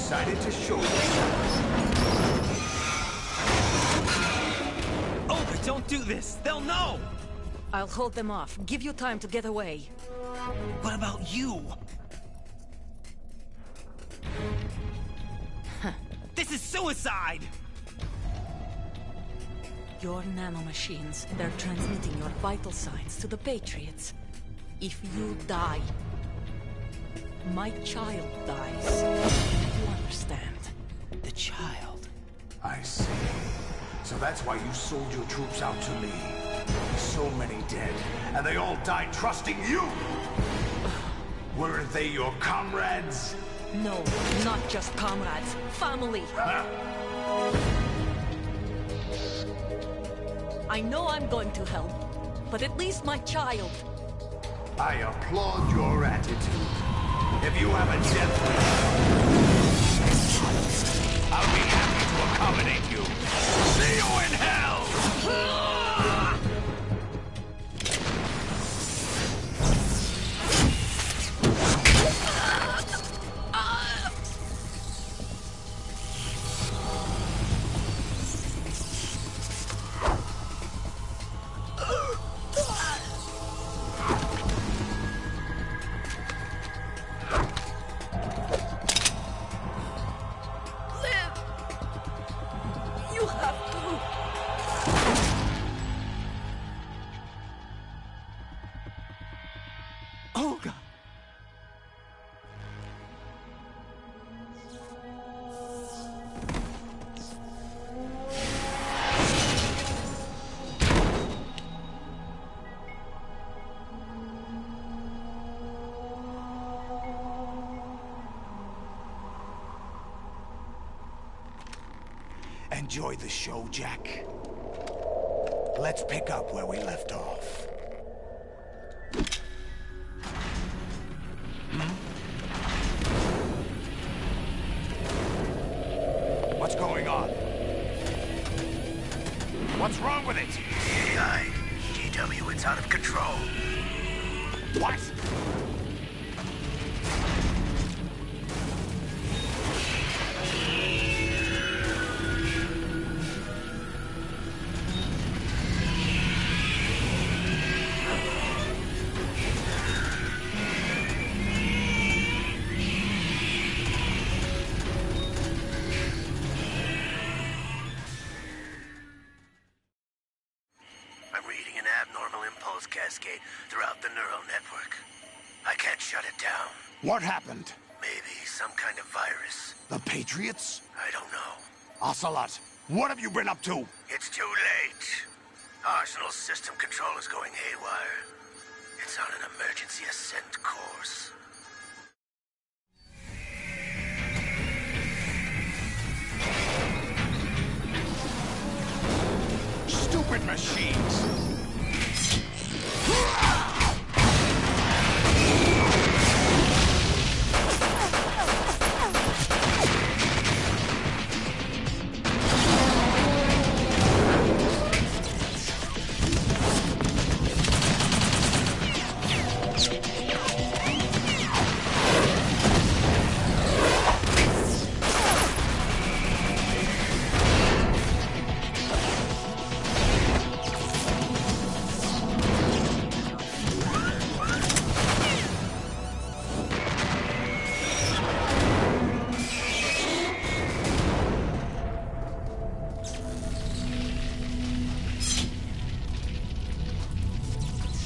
decided to show you. Olga, don't do this! They'll know! I'll hold them off. Give you time to get away. What about you? This is suicide! Your nanomachines, they're transmitting your vital signs to the Patriots. If you die, my child dies. You understand? The child? I see. So that's why you sold your troops out to me. So many dead, and they all died trusting you! Weren't they your comrades? No, not just comrades. Family! I know I'm going to hell, but at least my child. I applaud your attitude. If you have a death wish, I'll be happy to accommodate you. See you in hell! Olga! Enjoy the show, Jack. Let's pick up where we left off. What's going on? What's wrong with it? AI, GW, it's out of control. What? Cascade throughout the neural network. I can't shut it down. What happened? Maybe some kind of virus. The Patriots? I don't know. Ocelot, what have you been up to? It's too late. Arsenal's system control is going haywire. It's on an emergency ascent course. Stupid machines!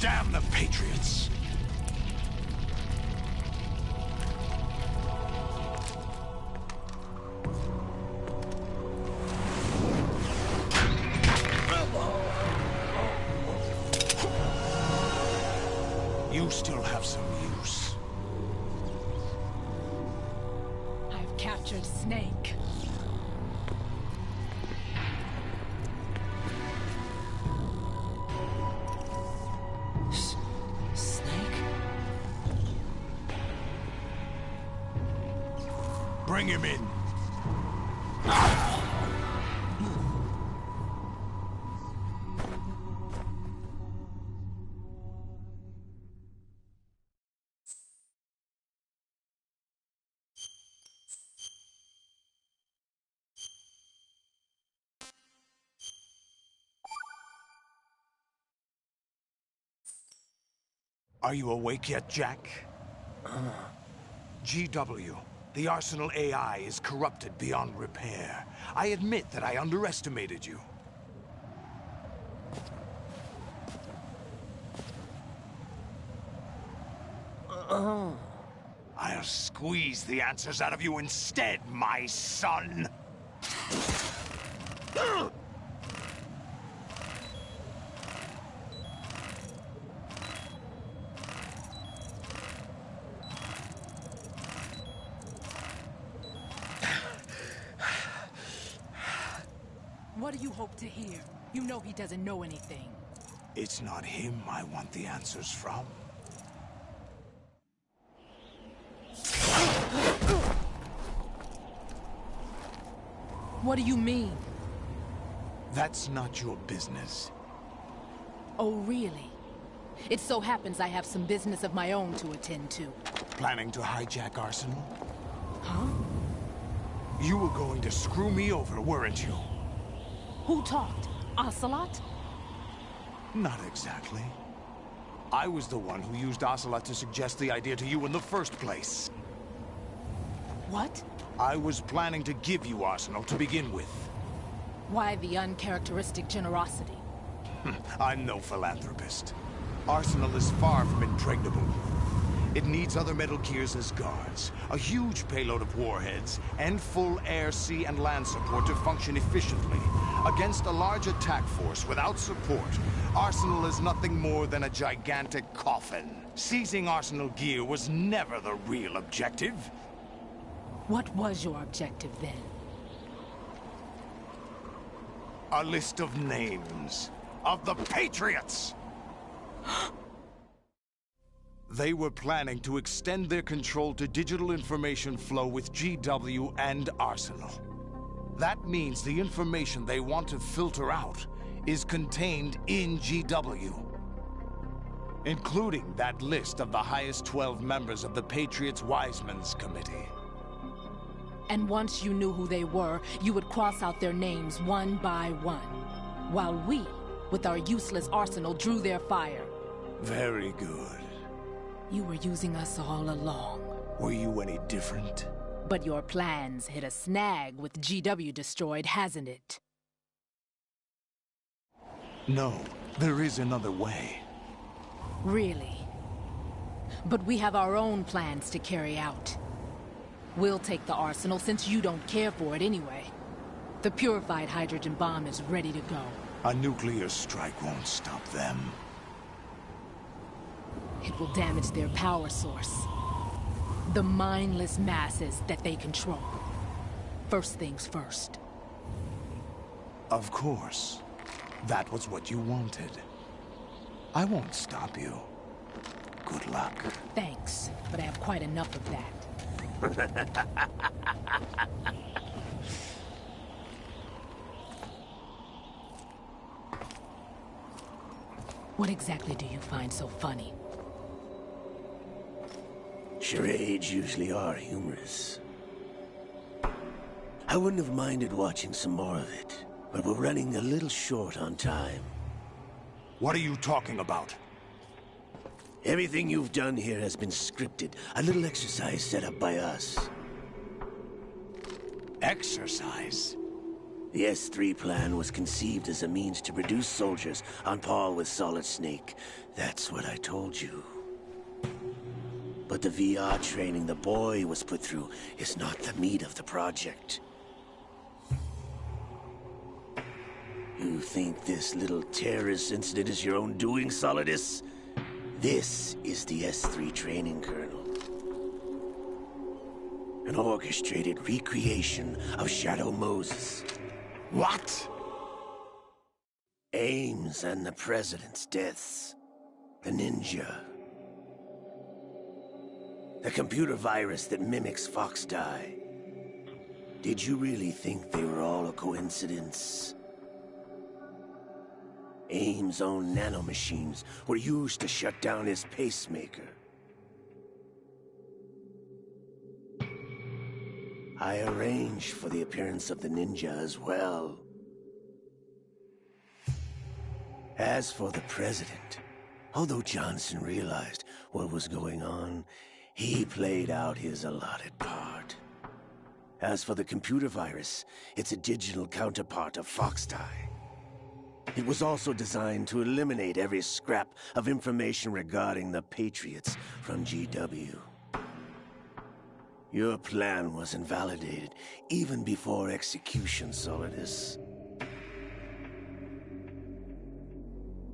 Damn the Patriots! You still have some use. I've captured Snake. Bring him in. Are you awake yet, Jack? GW, the Arsenal AI is corrupted beyond repair. I admit that I underestimated you. I'll squeeze the answers out of you instead, my son! What do you hope to hear? You know he doesn't know anything. It's not him I want the answers from. What do you mean? That's not your business. Oh, really? It so happens I have some business of my own to attend to. Planning to hijack Arsenal? Huh? You were going to screw me over, weren't you? Who talked? Ocelot? Not exactly. I was the one who used Ocelot to suggest the idea to you in the first place. What? I was planning to give you Arsenal to begin with. Why the uncharacteristic generosity? I'm no philanthropist. Arsenal is far from impregnable. It needs other Metal Gears as guards, a huge payload of warheads, and full air, sea, and land support to function efficiently. Against a large attack force without support, Arsenal is nothing more than a gigantic coffin. Seizing Arsenal gear was never the real objective. What was your objective then? A list of names of the Patriots! They were planning to extend their control to digital information flow with GW and Arsenal. That means the information they want to filter out is contained in GW, including that list of the highest 12 members of the Patriots Wiseman's Committee. And once you knew who they were, you would cross out their names one by one, while we, with our useless arsenal, drew their fire. Very good. You were using us all along. Were you any different? But your plans hit a snag with GW destroyed, hasn't it? No, there is another way. Really? But we have our own plans to carry out. We'll take the arsenal since you don't care for it anyway. The purified hydrogen bomb is ready to go. A nuclear strike won't stop them. It will damage their power source. The mindless masses that they control. First things first. Of course. That was what you wanted. I won't stop you. Good luck. Thanks, but I have quite enough of that. What exactly do you find so funny? Charades usually are humorous. I wouldn't have minded watching some more of it, but we're running a little short on time. What are you talking about? Everything you've done here has been scripted. A little exercise set up by us. Exercise? The S3 plan was conceived as a means to produce soldiers on par with Solid Snake. That's what I told you. But the VR training the boy was put through is not the meat of the project. You think this little terrorist incident is your own doing, Solidus? This is the S3 training kernel. An orchestrated recreation of Shadow Moses. What? Ames and the President's deaths. The ninja. The computer virus that mimics Foxdie. Did you really think they were all a coincidence? Ames' own nanomachines were used to shut down his pacemaker. I arranged for the appearance of the ninja as well. As for the President, although Johnson realized what was going on, he played out his allotted part. As for the computer virus, it's a digital counterpart of Foxdie. It was also designed to eliminate every scrap of information regarding the Patriots from GW. Your plan was invalidated even before execution, Solidus.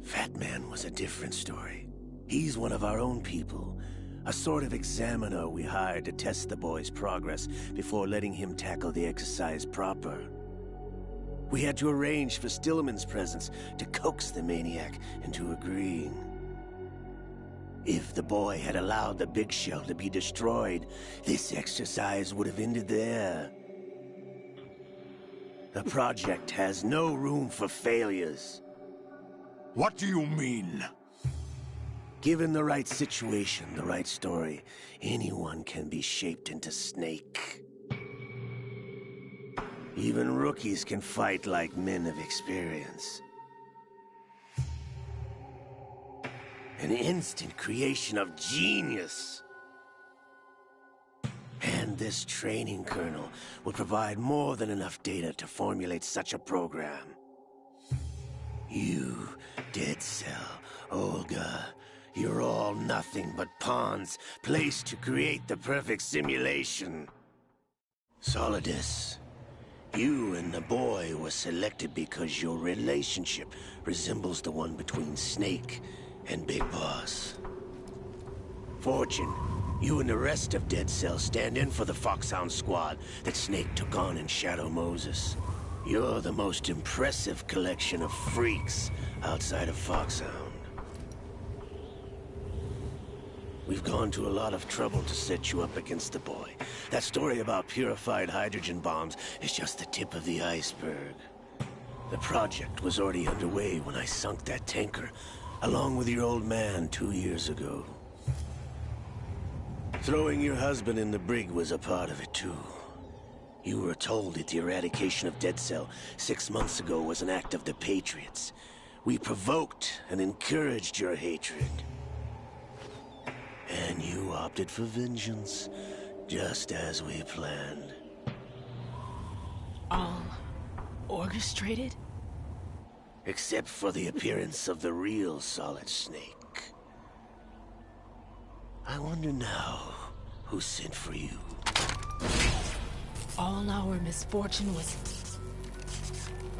Fat Man was a different story. He's one of our own people, a sort of examiner we hired to test the boy's progress before letting him tackle the exercise proper. We had to arrange for Stillman's presence to coax the maniac into agreeing. If the boy had allowed the big shell to be destroyed, this exercise would have ended there. The project has no room for failures. What do you mean? Given the right situation, the right story, anyone can be shaped into Snake. Even rookies can fight like men of experience. An instant creation of genius. And this training kernel will provide more than enough data to formulate such a program. You, Dead Cell, Olga, you're all nothing but pawns placed to create the perfect simulation. Solidus, you and the boy were selected because your relationship resembles the one between Snake and Big Boss. Fortune, you and the rest of Dead Cell stand in for the Foxhound squad that Snake took on in Shadow Moses. You're the most impressive collection of freaks outside of Foxhound. We've gone to a lot of trouble to set you up against the boy. That story about purified hydrogen bombs is just the tip of the iceberg. The project was already underway when I sunk that tanker, along with your old man 2 years ago. Throwing your husband in the brig was a part of it too. You were told that the eradication of Dead Cell 6 months ago was an act of the Patriots. We provoked and encouraged your hatred. And you opted for vengeance, just as we planned. All orchestrated? Except for the appearance of the real Solid Snake. I wonder now who sent for you. All our misfortune was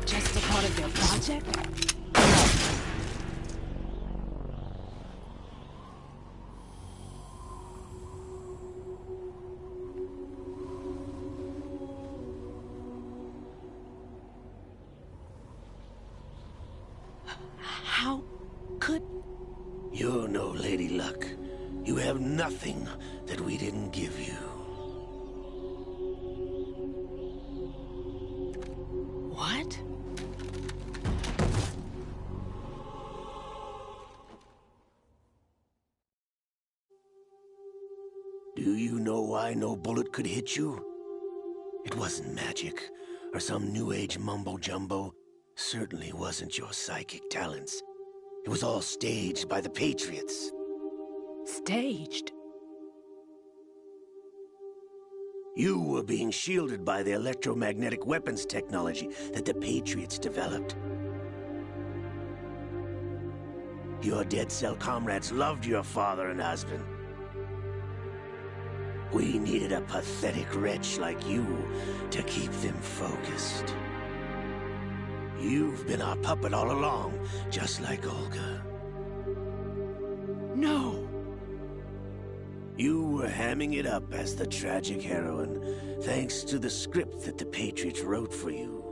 just a part of their project? How could... You're no Lady Luck. You have nothing that we didn't give you. What? Do you know why no bullet could hit you? It wasn't magic, or some new age mumbo-jumbo. Certainly wasn't your psychic talents. It was all staged by the Patriots. Staged? You were being shielded by the electromagnetic weapons technology that the Patriots developed. Your Dead Cell comrades loved your father and husband. We needed a pathetic wretch like you to keep them focused. You've been our puppet all along, just like Olga. No! You were hamming it up as the tragic heroine, thanks to the script that the Patriots wrote for you.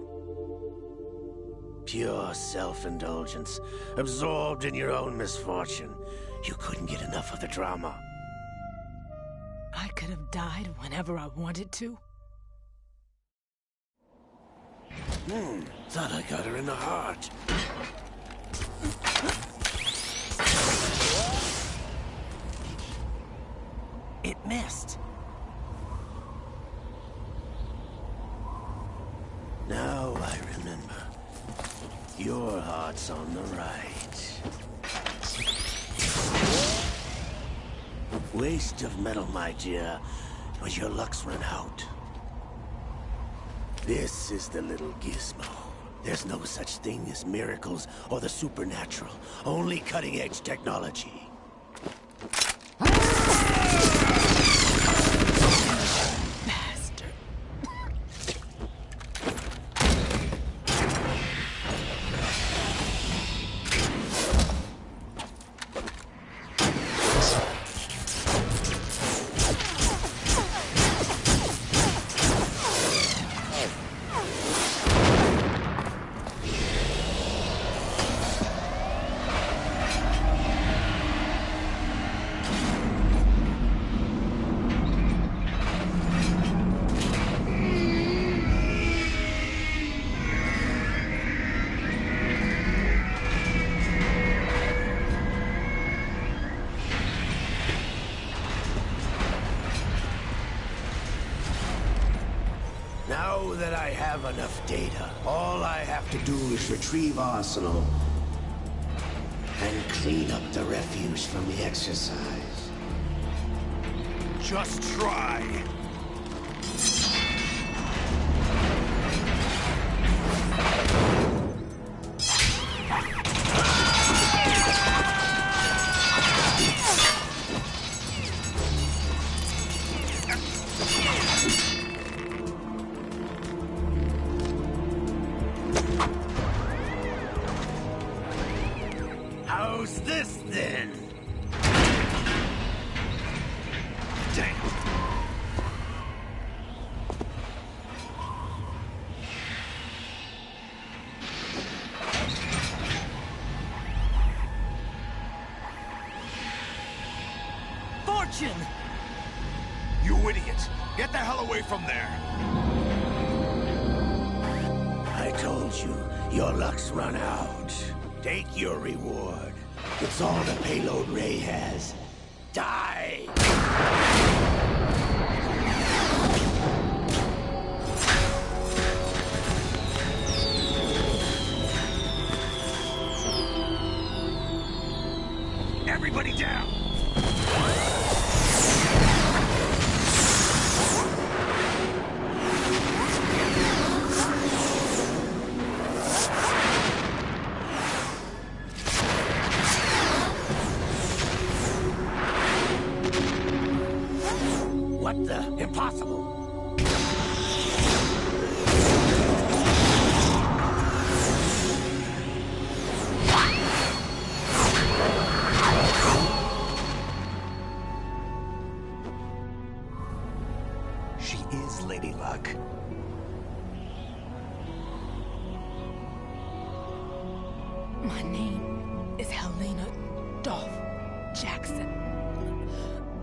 Pure self-indulgence, absorbed in your own misfortune. You couldn't get enough of the drama. I could have died whenever I wanted to. Thought I got her in the heart. It missed. Now I remember. Your heart's on the right. Waste of metal, my dear, but your luck's run out. This is the little gizmo. There's no such thing as miracles or the supernatural, only cutting-edge technology. Now that I have enough data, all I have to do is retrieve Arsenal and clean up the refuse from the exercise. Just try. How's this, then? Damn. Fortune! You idiot! Get the hell away from there! I told you, your luck's run out. Take your reward. It's all the payload Ray has. Die! Everybody down! What the? Impossible! She is Lady Luck. My name is Helena Dolph Jackson,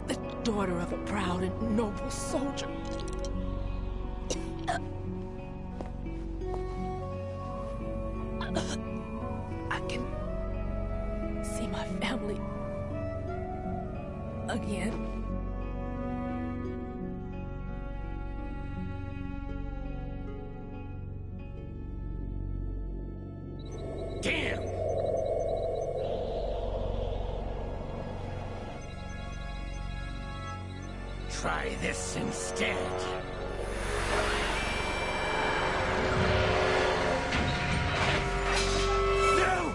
the daughter of a proud and noble soldier. I can see my family again. Damn! Try this instead. No!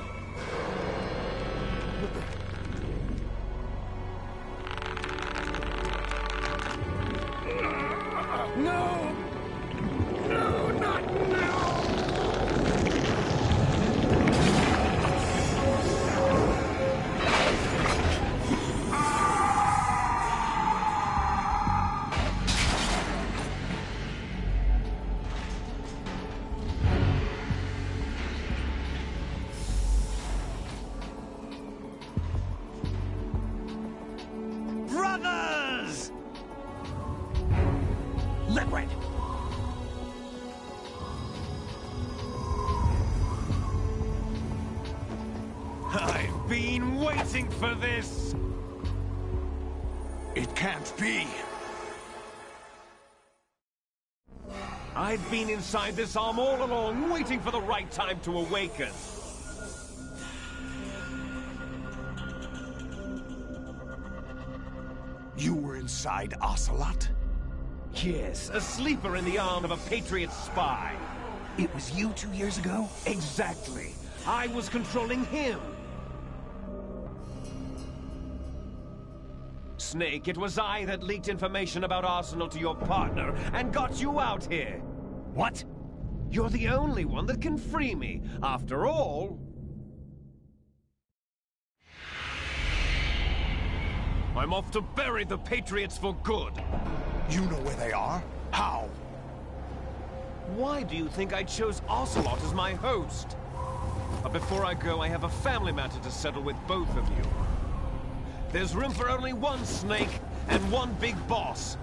No! No, not now! Brothers! Liquid! I've been waiting for this! It can't be! I've been inside this arm all along, waiting for the right time to awaken. inside Ocelot? Yes, a sleeper in the arm of a Patriot spy. It was you 2 years ago? Exactly. I was controlling him. Snake, it was I that leaked information about Arsenal to your partner and got you out here. What? You're the only one that can free me. After all... I'm off to bury the Patriots for good. You know where they are? How? Why do you think I chose Ocelot as my host? But before I go, I have a family matter to settle with both of you. There's room for only one Snake and one big boss.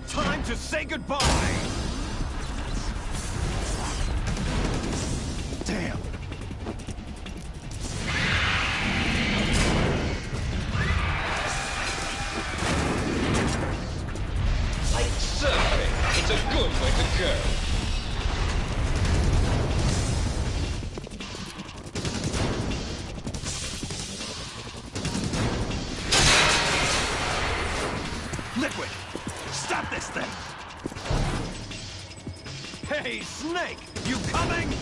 Time to say goodbye! Damn! Like surfing, it's a good way to go. Liquid! Stop this thing! Hey, Snake! You coming?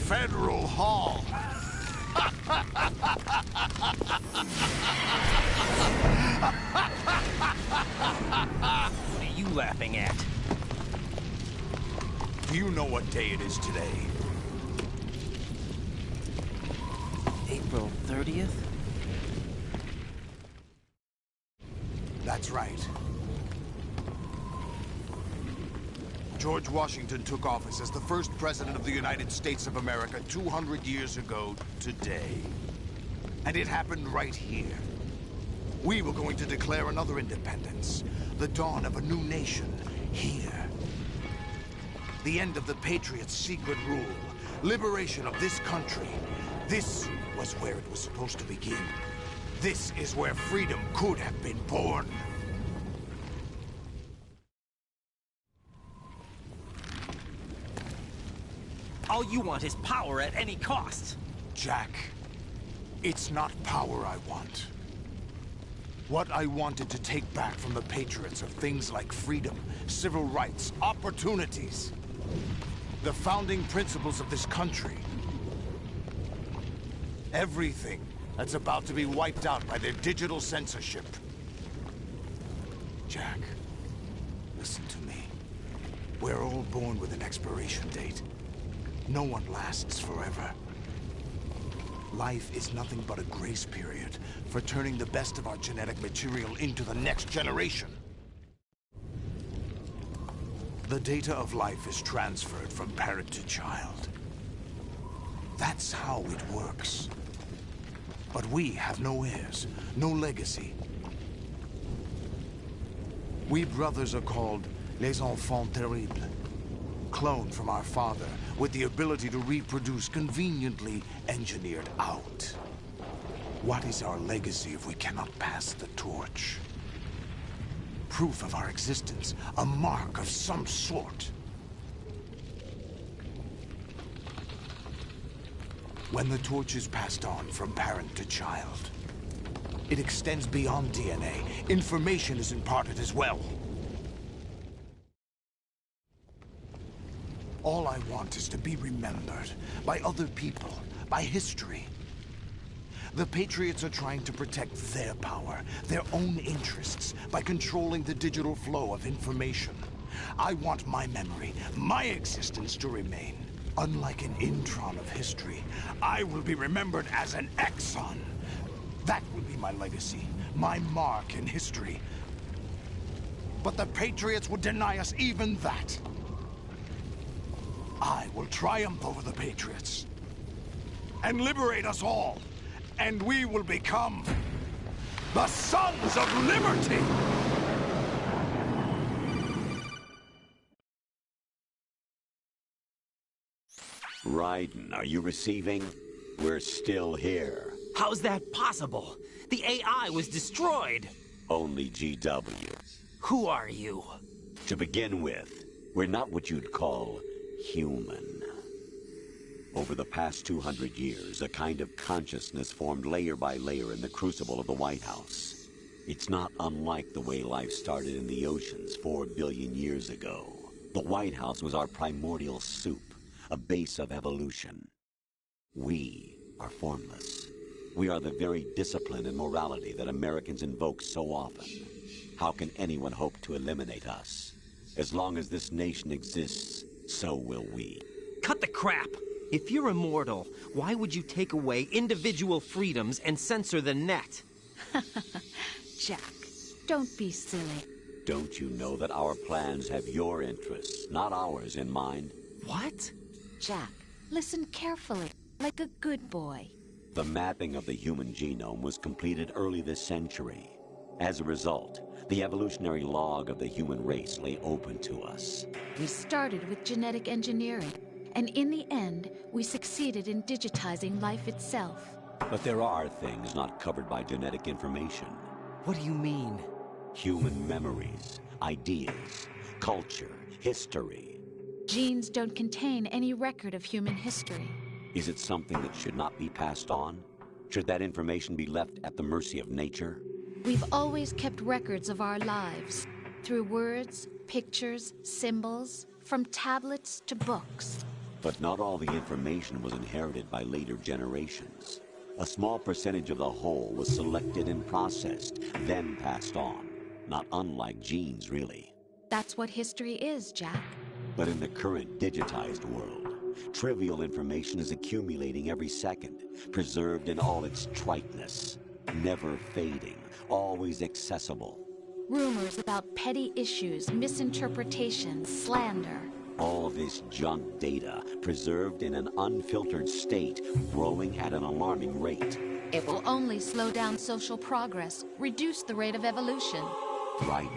Federal Hall. What are you laughing at? Do you know what day it is today? April 30th? That's right. George Washington took office as the first president of the United States of America 200 years ago today. And it happened right here. We were going to declare another independence, the dawn of a new nation, here. The end of the Patriots' secret rule, liberation of this country. This was where it was supposed to begin. This is where freedom could have been born. All you want is power at any cost. Jack, it's not power I want. What I wanted to take back from the Patriots are things like freedom, civil rights, opportunities. The founding principles of this country. Everything that's about to be wiped out by their digital censorship. Jack, listen to me. We're all born with an expiration date. No one lasts forever. Life is nothing but a grace period for turning the best of our genetic material into the next generation. The data of life is transferred from parent to child. That's how it works. But we have no heirs, no legacy. We brothers are called Les Enfants Terribles. Cloned from our father, with the ability to reproduce conveniently engineered out. What is our legacy if we cannot pass the torch? Proof of our existence, a mark of some sort. When the torch is passed on from parent to child, it extends beyond DNA. Information is imparted as well. All I want is to be remembered by other people, by history. The Patriots are trying to protect their power, their own interests, by controlling the digital flow of information. I want my memory, my existence to remain. Unlike an intron of history, I will be remembered as an exon. That will be my legacy, my mark in history. But the Patriots would deny us even that. I will triumph over the Patriots and liberate us all, and we will become the Sons of Liberty! Raiden, are you receiving? We're still here. How's that possible? The AI was destroyed. Only GW. Who are you? To begin with, we're not what you'd call human. Over the past 200 years, a kind of consciousness formed layer by layer in the crucible of the White House. It's not unlike the way life started in the oceans 4 billion years ago. The White House was our primordial soup, a base of evolution. We are formless. We are the very discipline and morality that Americans invoke so often. How can anyone hope to eliminate us? As long as this nation exists, so will we. Cut the crap! If you're immortal, why would you take away individual freedoms and censor the net? Jack, don't be silly. Don't you know that our plans have your interests, not ours, in mind? What? Jack, listen carefully, like a good boy. The mapping of the human genome was completed early this century. As a result, the evolutionary log of the human race lay open to us. We started with genetic engineering, and in the end, we succeeded in digitizing life itself. But there are things not covered by genetic information. What do you mean? Human memories, ideas, culture, history. Genes don't contain any record of human history. Is it something that should not be passed on? Should that information be left at the mercy of nature? We've always kept records of our lives, through words, pictures, symbols, from tablets to books. But not all the information was inherited by later generations. A small percentage of the whole was selected and processed, then passed on. Not unlike genes, really. That's what history is, Jack. But in the current digitized world, trivial information is accumulating every second, preserved in all its triteness, never fading, always accessible. Rumors about petty issues, misinterpretations, slander. All this junk data, preserved in an unfiltered state, growing at an alarming rate. It will only slow down social progress, reduce the rate of evolution. Right.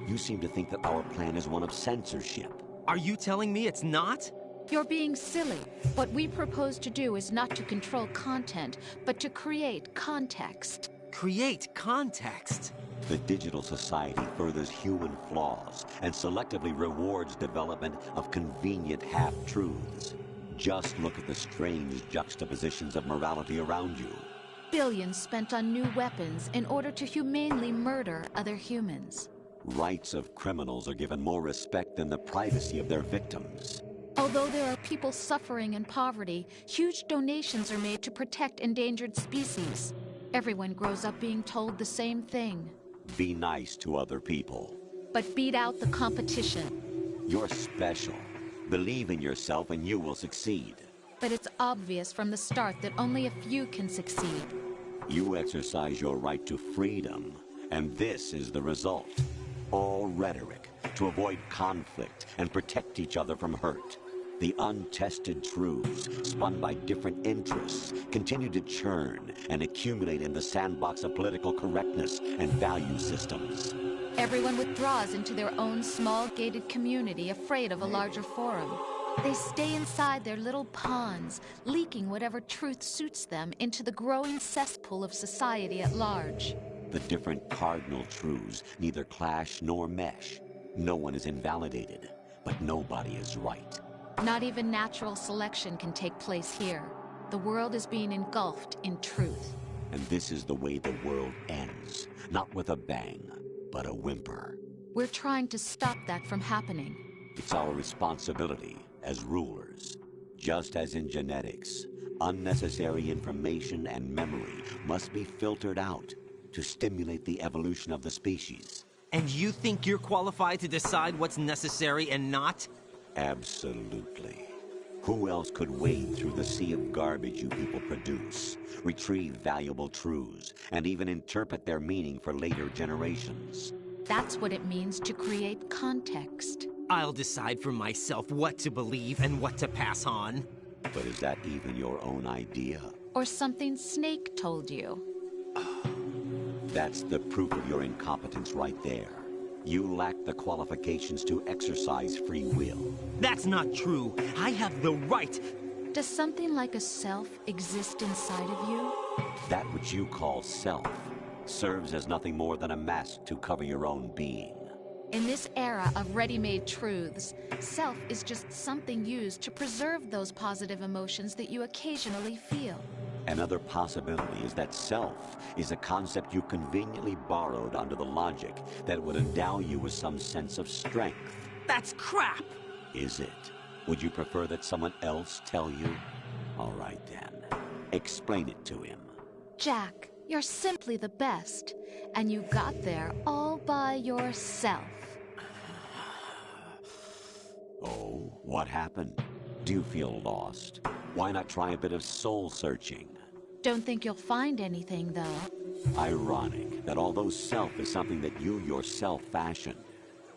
You seem to think that our plan is one of censorship. Are you telling me it's not? You're being silly. What we propose to do is not to control content, but to create context. Create context? The digital society furthers human flaws and selectively rewards development of convenient half-truths. Just look at the strange juxtapositions of morality around you. Billions spent on new weapons in order to humanely murder other humans. Rights of criminals are given more respect than the privacy of their victims. Although there are people suffering in poverty, huge donations are made to protect endangered species. Everyone grows up being told the same thing. Be nice to other people. But beat out the competition. You're special. Believe in yourself and you will succeed. But it's obvious from the start that only a few can succeed. You exercise your right to freedom, and this is the result. All rhetoric to avoid conflict and protect each other from hurt. The untested truths, spun by different interests, continue to churn and accumulate in the sandbox of political correctness and value systems. Everyone withdraws into their own small gated community, afraid of a larger forum. They stay inside their little ponds, leaking whatever truth suits them into the growing cesspool of society at large. The different cardinal truths neither clash nor mesh. No one is invalidated, but nobody is right. Not even natural selection can take place here. The world is being engulfed in truth. And this is the way the world ends. Not with a bang, but a whimper. We're trying to stop that from happening. It's our responsibility as rulers. Just as in genetics, unnecessary information and memory must be filtered out to stimulate the evolution of the species. And you think you're qualified to decide what's necessary and not? Absolutely. Who else could wade through the sea of garbage you people produce, retrieve valuable truths, and even interpret their meaning for later generations? That's what it means to create context. I'll decide for myself what to believe and what to pass on. But is that even your own idea? Or something Snake told you? That's the proof of your incompetence right there. You lack the qualifications to exercise free will. That's not true. I have the right. Does something like a self exist inside of you? That which you call self serves as nothing more than a mask to cover your own being. In this era of ready-made truths, self is just something used to preserve those positive emotions that you occasionally feel. Another possibility is that self is a concept you conveniently borrowed under the logic that would endow you with some sense of strength. That's crap! Is it? Would you prefer that someone else tell you? All right then. Explain it to him. Jack, you're simply the best, and you got there all by yourself. Oh, what happened? Do you feel lost? Why not try a bit of soul-searching? Don't think you'll find anything, though. Ironic that although self is something that you yourself fashioned,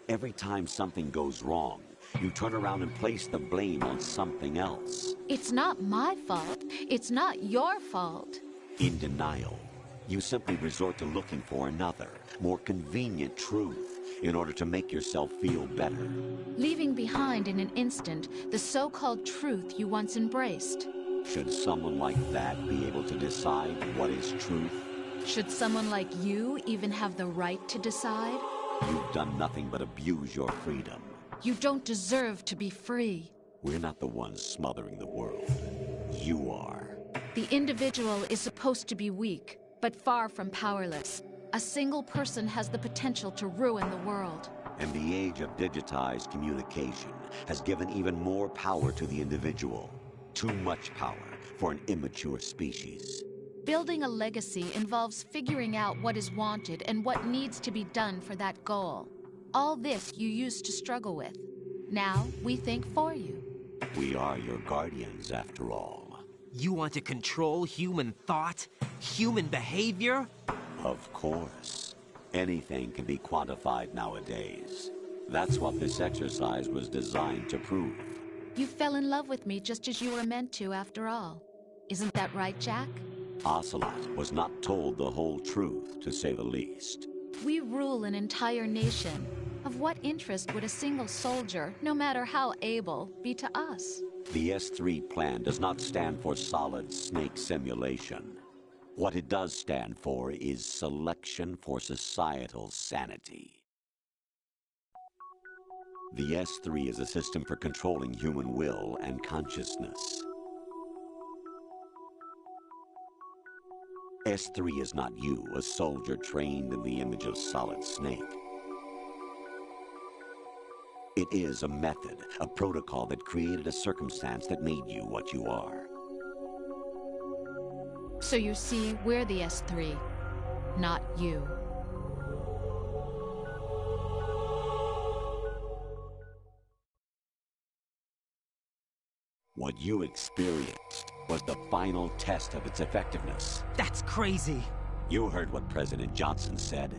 every time something goes wrong, you turn around and place the blame on something else. It's not my fault. It's not your fault. In denial, you simply resort to looking for another, more convenient truth in order to make yourself feel better. Leaving behind in an instant the so-called truth you once embraced. Should someone like that be able to decide what is truth? Should someone like you even have the right to decide? You've done nothing but abuse your freedom. You don't deserve to be free. We're not the ones smothering the world. You are. The individual is supposed to be weak, but far from powerless. A single person has the potential to ruin the world. And the age of digitized communication has given even more power to the individual. Too much power for an immature species. Building a legacy involves figuring out what is wanted and what needs to be done for that goal. All this you used to struggle with. Now we think for you. We are your guardians, after all. You want to control human thought? Human behavior? Of course. Anything can be quantified nowadays. That's what this exercise was designed to prove. You fell in love with me just as you were meant to, after all. Isn't that right, Jack? Ocelot was not told the whole truth, to say the least. We rule an entire nation. Of what interest would a single soldier, no matter how able, be to us? The S3 plan does not stand for solid snake simulation. What it does stand for is selection for societal sanity. The S3 is a system for controlling human will and consciousness. S3 is not you, a soldier trained in the image of Solid Snake. It is a method, a protocol that created a circumstance that made you what you are. So you see, we're the S3, not you. What you experienced was the final test of its effectiveness. That's crazy. You heard what President Johnson said.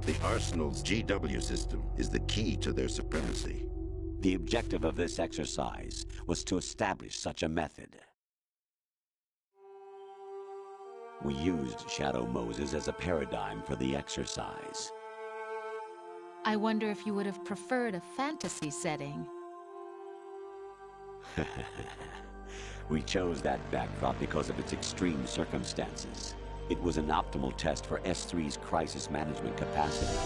The Arsenal's GW system is the key to their supremacy. The objective of this exercise was to establish such a method. We used Shadow Moses as a paradigm for the exercise. I wonder if you would have preferred a fantasy setting. We chose that backdrop because of its extreme circumstances. It was an optimal test for S3's crisis management capacity.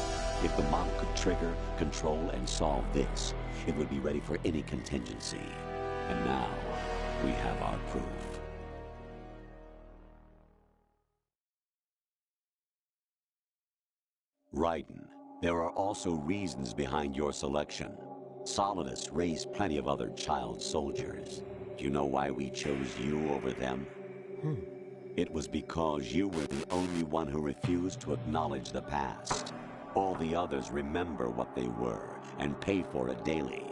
If the model could trigger, control, and solve this, it would be ready for any contingency. And now, we have our proof. Raiden, there are also reasons behind your selection. Solidus raised plenty of other child soldiers. Do you know why we chose you over them? It was because you were the only one who refused to acknowledge the past. All the others remember what they were and pay for it daily.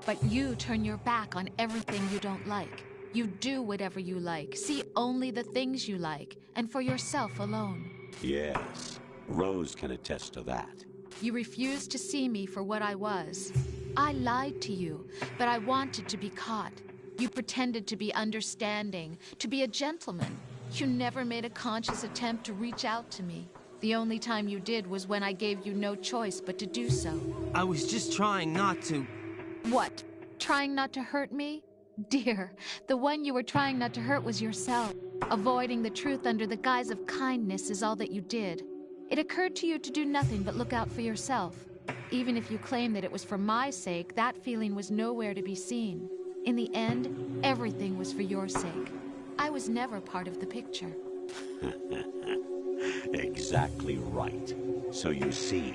But you turn your back on everything you don't like. You do whatever you like, see only the things you like, and for yourself alone. Yes, Rose can attest to that. You refused to see me for what I was. I lied to you, but I wanted to be caught. You pretended to be understanding, to be a gentleman. You never made a conscious attempt to reach out to me. The only time you did was when I gave you no choice but to do so. I was just trying not to... What? Trying not to hurt me? Dear, the one you were trying not to hurt was yourself. Avoiding the truth under the guise of kindness is all that you did. It occurred to you to do nothing but look out for yourself. Even if you claim that it was for my sake, that feeling was nowhere to be seen. In the end, everything was for your sake. I was never part of the picture. Exactly right. So you see,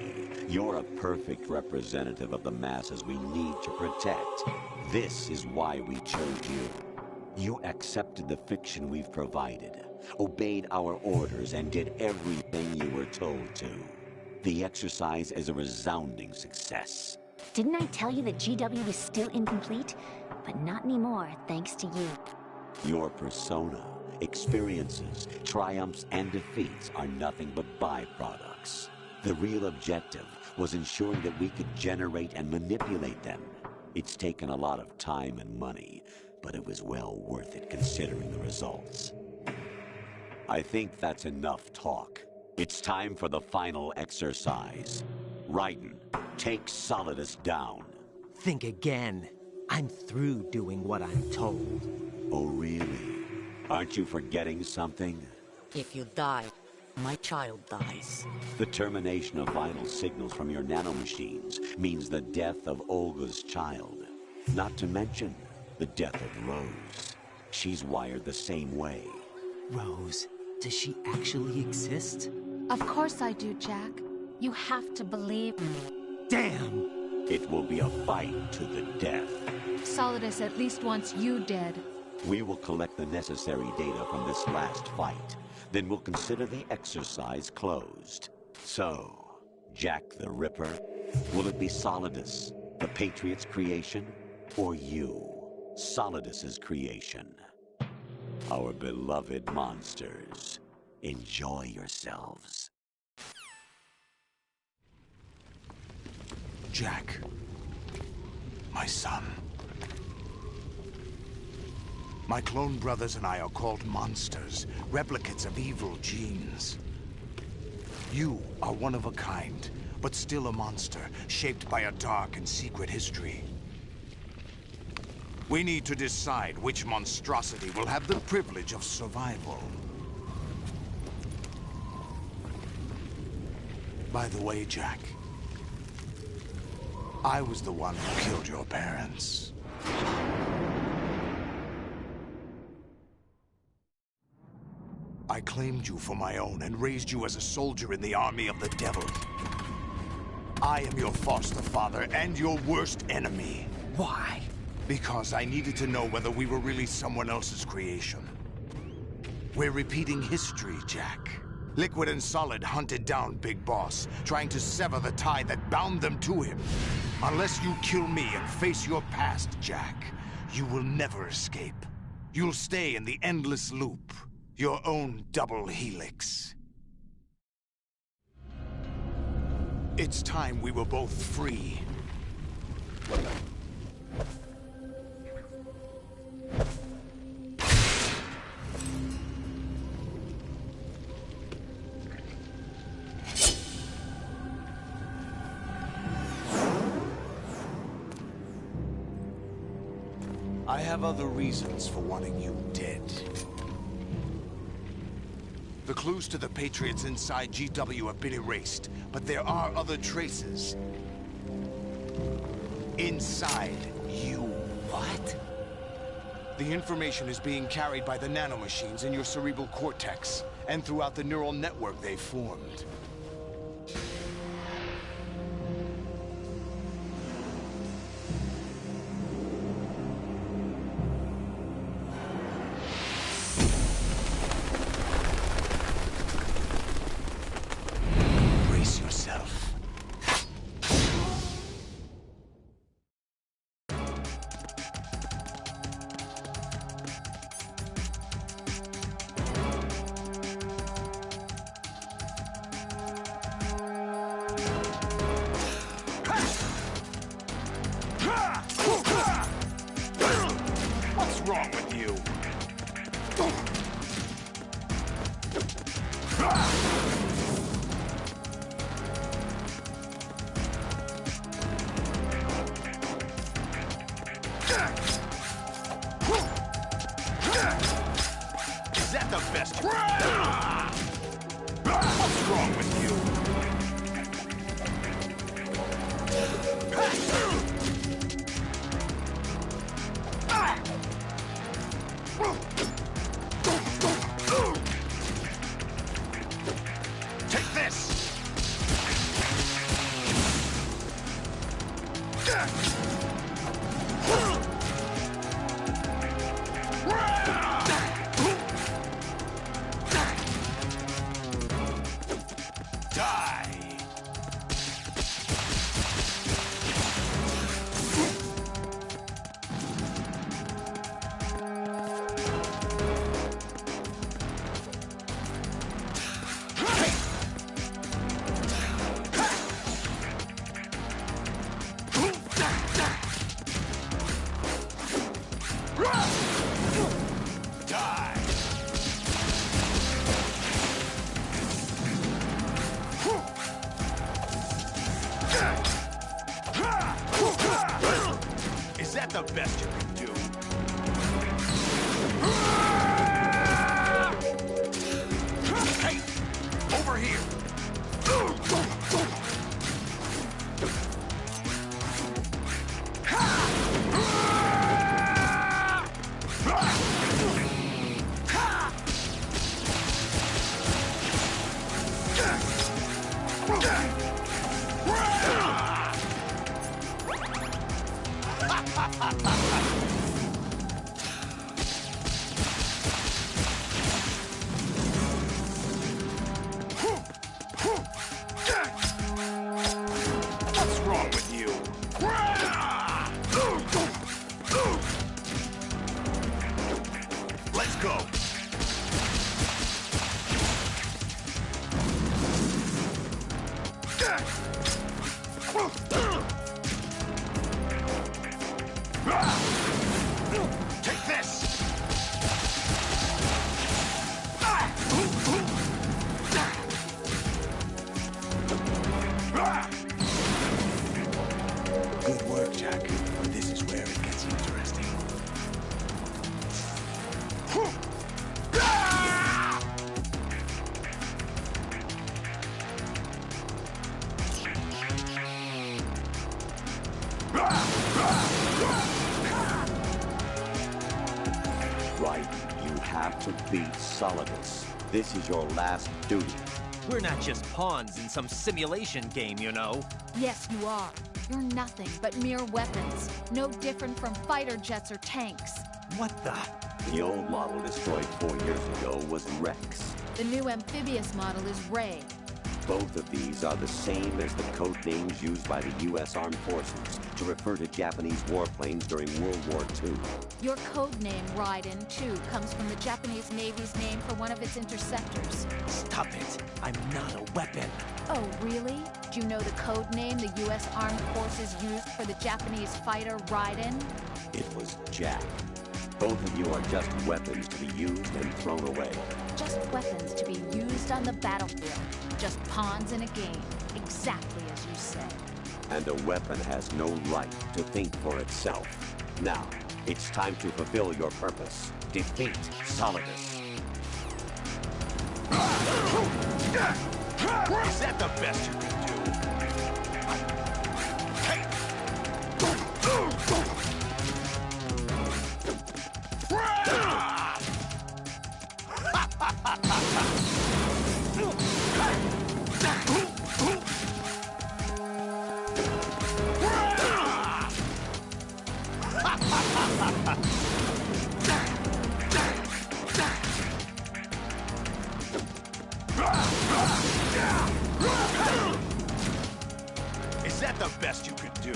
you're a perfect representative of the masses we need to protect. This is why we chose you. You accepted the fiction we've provided, obeyed our orders, and did everything you were told to. The exercise is a resounding success. Didn't I tell you that GW was still incomplete? But not anymore, thanks to you. Your persona, experiences, triumphs, and defeats are nothing but byproducts. The real objective was ensuring that we could generate and manipulate them. It's taken a lot of time and money, but it was well worth it considering the results. I think that's enough talk. It's time for the final exercise. Raiden, take Solidus down. Think again. I'm through doing what I'm told. Oh, really? Aren't you forgetting something? If you die, my child dies. The termination of vital signals from your nanomachines means the death of Olga's child. Not to mention the death of Rose. She's wired the same way. Rose, does she actually exist? Of course I do, Jack. You have to believe me. Damn! It will be a fight to the death. Solidus at least wants you dead. We will collect the necessary data from this last fight. Then we'll consider the exercise closed. So, Jack the Ripper, will it be Solidus, the Patriot's creation, or you, Solidus's creation? Our beloved monsters, enjoy yourselves. Jack, my son. My clone brothers and I are called monsters, replicates of evil genes. You are one of a kind, but still a monster, shaped by a dark and secret history. We need to decide which monstrosity will have the privilege of survival. By the way, Jack, I was the one who killed your parents. I claimed you for my own and raised you as a soldier in the army of the devil. I am your foster father and your worst enemy. Why? Because I needed to know whether we were really someone else's creation. We're repeating history, Jack. Liquid and Solid hunted down Big Boss, trying to sever the tie that bound them to him. Unless you kill me and face your past, Jack, you will never escape. You'll stay in the endless loop. Your own double helix. It's time we were both free. I have other reasons for wanting you dead. The clues to the Patriots inside GW have been erased, but there are other traces. Inside you. What? The information is being carried by the nanomachines in your cerebral cortex, and throughout the neural network they formed. Brace yourself. What's wrong with you? Is that the best? What's wrong with you? Take this! Die! Is that the best you can do? Hey! Over here! What's wrong with you? Let's go. Take this! Good work, Jack. This is where it gets interesting. Right, you have to beat Solidus. This is your last duty. We're not just pawns in some simulation game, you know. Yes, you are. You're nothing but mere weapons. No different from fighter jets or tanks. What the? The old model destroyed 4 years ago was Rex. The new amphibious model is Ray. Both of these are the same as the code names used by the U.S. Armed Forces to refer to Japanese warplanes during World War II. Your code name, Raiden, too, comes from the Japanese Navy's name for one of its interceptors. Stop it. I'm not a weapon. Oh, really? Do you know the code name the U.S. Armed Forces used for the Japanese fighter Raiden? It was Jack. Both of you are just weapons to be used and thrown away. Just weapons to be used on the battlefield. Just pawns in a game. Exactly as you said. And a weapon has no right to think for itself. Now, It's time to fulfill your purpose. Defeat Solidus. Is that the best you can do? Is that the best you could do?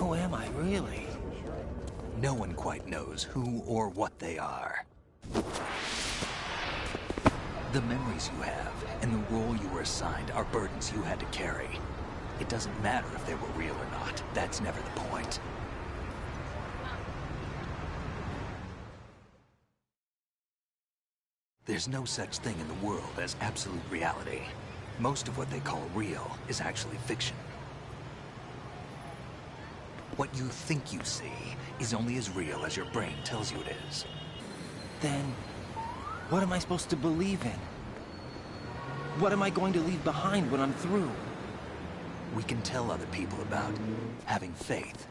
Who am I, really? No one quite knows who or what they are. The memories you have and the role you were assigned are burdens you had to carry. It doesn't matter if they were real or not. That's never the point. There's no such thing in the world as absolute reality. Most of what they call real is actually fiction. What you think you see is only as real as your brain tells you it is. Then, what am I supposed to believe in? What am I going to leave behind when I'm through? We can tell other people about having faith.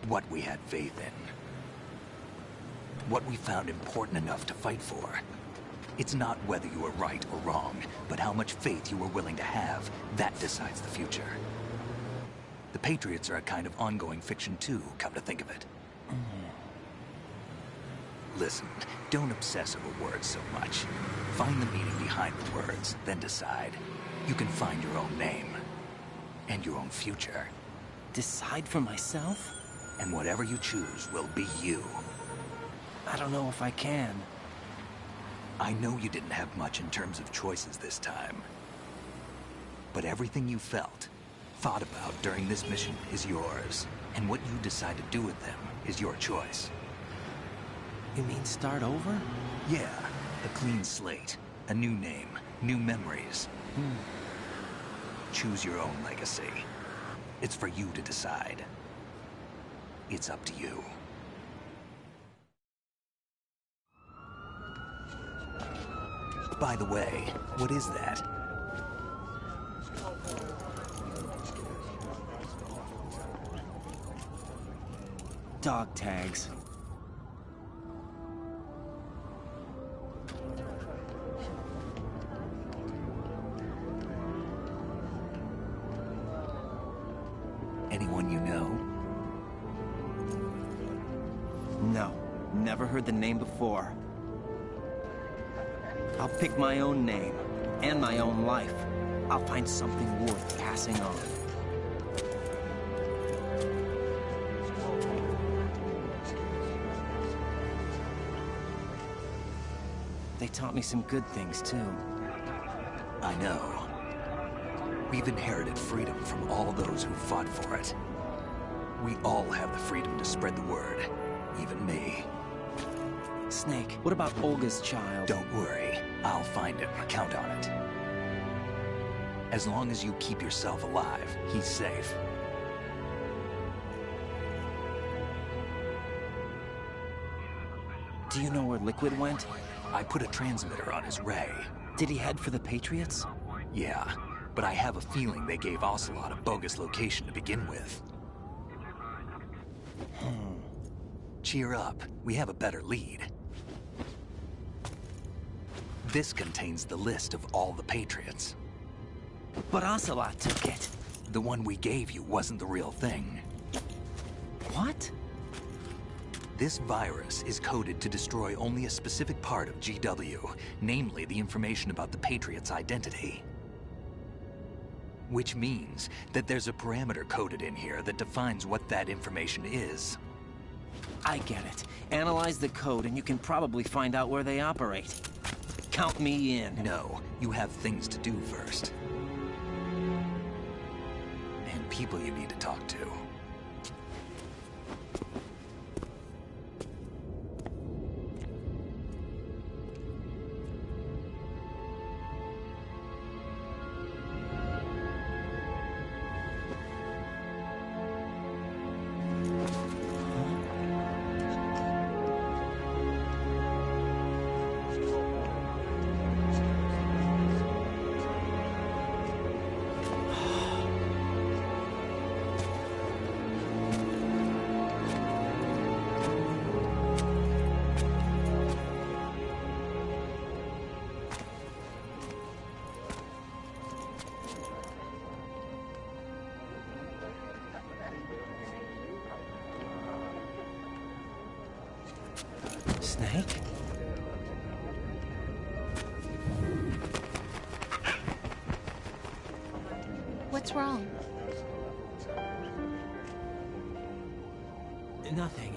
What we had faith in. What we found important enough to fight for. It's not whether you were right or wrong, but how much faith you were willing to have. That decides the future. The Patriots are a kind of ongoing fiction too, come to think of it. Listen, don't obsess over words so much. Find the meaning behind the words, then decide. You can find your own name. And your own future. Decide for myself? And whatever you choose will be you. I don't know if I can. I know you didn't have much in terms of choices this time. But everything you felt, thought about during this mission is yours. And what you decide to do with them is your choice. You mean start over? Yeah, a clean slate, a new name, new memories. Choose your own legacy. It's for you to decide. It's up to you. By the way, what is that? Dog tags. Anyone you know? No, never heard the name before. I'll pick my own name, and my own life. I'll find something worth passing on. They taught me some good things, too. I know. We've inherited freedom from all those who fought for it. We all have the freedom to spread the word, even me. Snake, what about Olga's child? Don't worry, I'll find him. Count on it. As long as you keep yourself alive, he's safe. Do you know where Liquid went? I put a transmitter on his ray. Did he head for the Patriots? Yeah, but I have a feeling they gave Ocelot a bogus location to begin with. Cheer up, we have a better lead. This contains the list of all the Patriots. But Ocelot took it. The one we gave you wasn't the real thing. What? This virus is coded to destroy only a specific part of GW, namely the information about the Patriots' identity. Which means that there's a parameter coded in here that defines what that information is. I get it. Analyze the code and you can probably find out where they operate. Count me in. No, you have things to do first. And people you need to talk to. Snake? What's wrong? Nothing.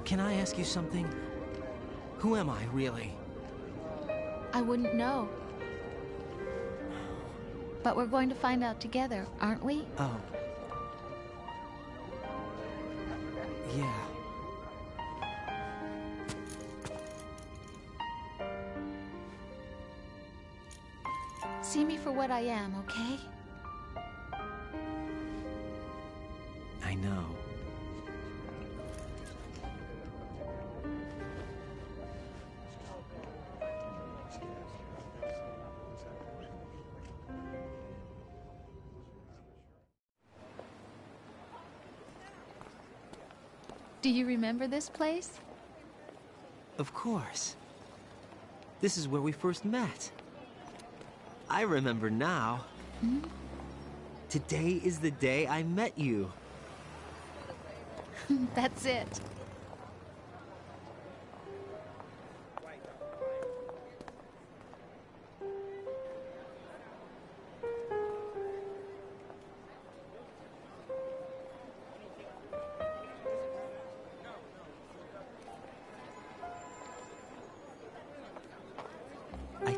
Can I ask you something? Who am I, really? I wouldn't know. But we're going to find out together, aren't we? Oh. Yeah. See me for what I am, okay? I know. Do you remember this place? Of course. This is where we first met. I remember now. Hmm? Today is the day I met you. That's it.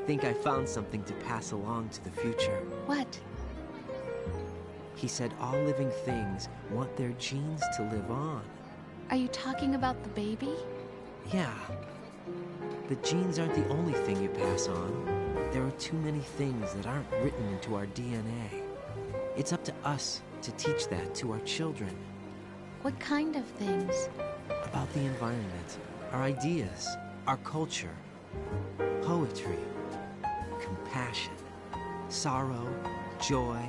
think I found something to pass along to the future. What? He said all living things want their genes to live on. Are you talking about the baby? Yeah. The genes aren't the only thing you pass on. There are too many things that aren't written into our DNA. It's up to us to teach that to our children. What kind of things? About the environment, our ideas, our culture, poetry, compassion, sorrow, joy.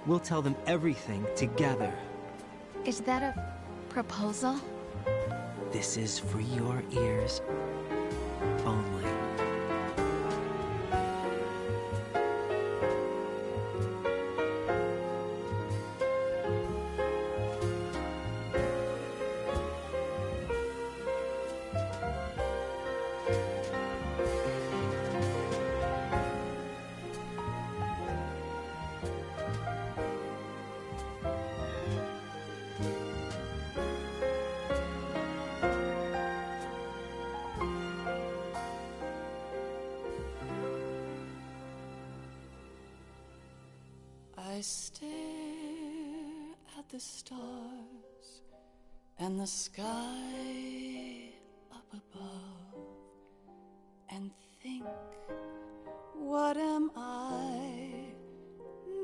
We'll tell them everything together. Is that a proposal? This is for your ears only. I stare at the stars and the sky up above and think, what am I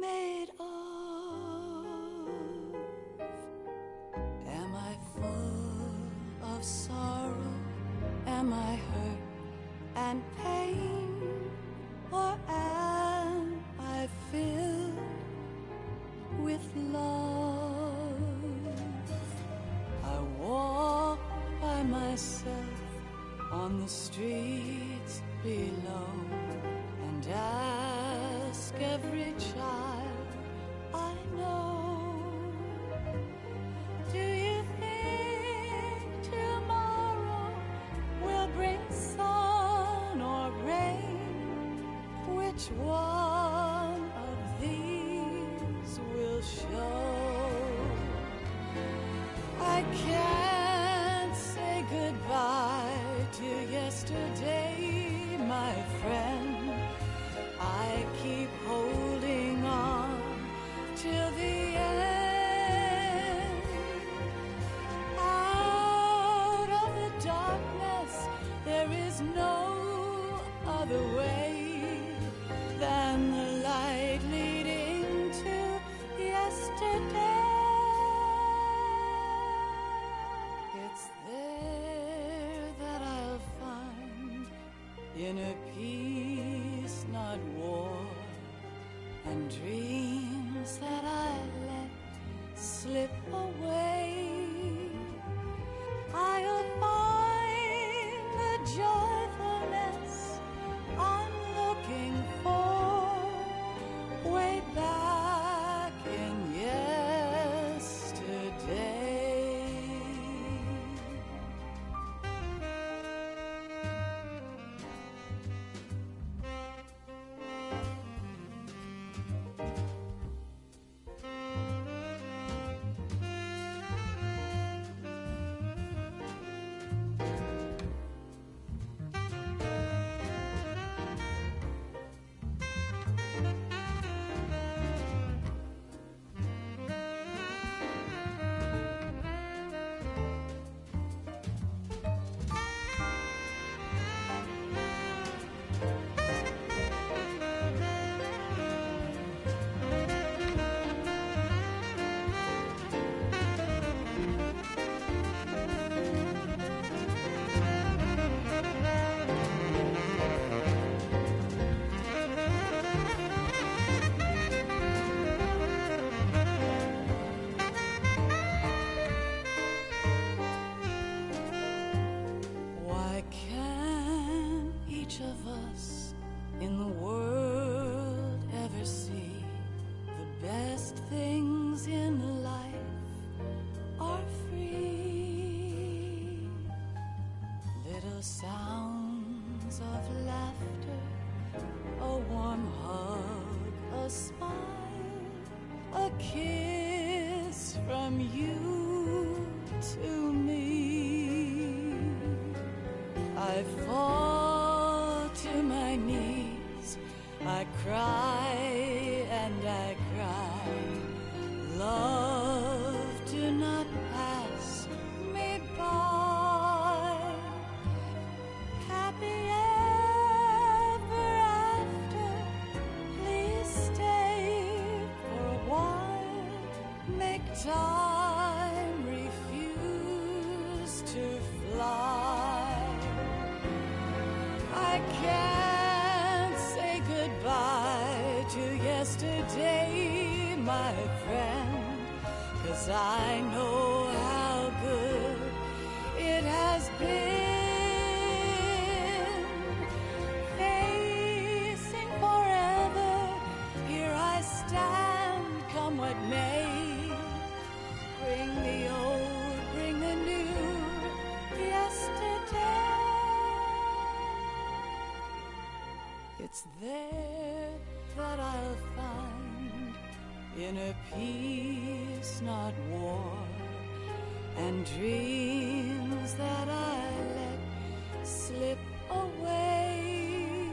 made of? Am I full of sorrow? Am I hurt and pain? Or am I filled with love? I walk by myself on the streets below and ask every child I know, do you think tomorrow will bring sun or rain? Which one of these will show? I can't say goodbye to yesterday, my friend. I keep holding on till the end. Out of the darkness, there is no other way than the light leading to yesterday. It's there that I'll find inner peace, not war, and dreams that I let slip away. I'll find the joyfulness I'm looking for way back in yesterday. Why can't each of us in the world ever see the best things in life are free? Little sounds of laughter, a warm hug, a smile, a kiss from you to me. I fall to my knees I cry and I cry. Love, do not pass me by. Happy ever after. Please stay for a while. Make time refuse to fly. I can't say goodbye to yesterday, my friend, 'cause I know how good it has been. Facing forever, here I stand, come what may. Bring the old, bring the new, yesterday. It's there that I'll find inner peace, not war, and dreams that I let slip away.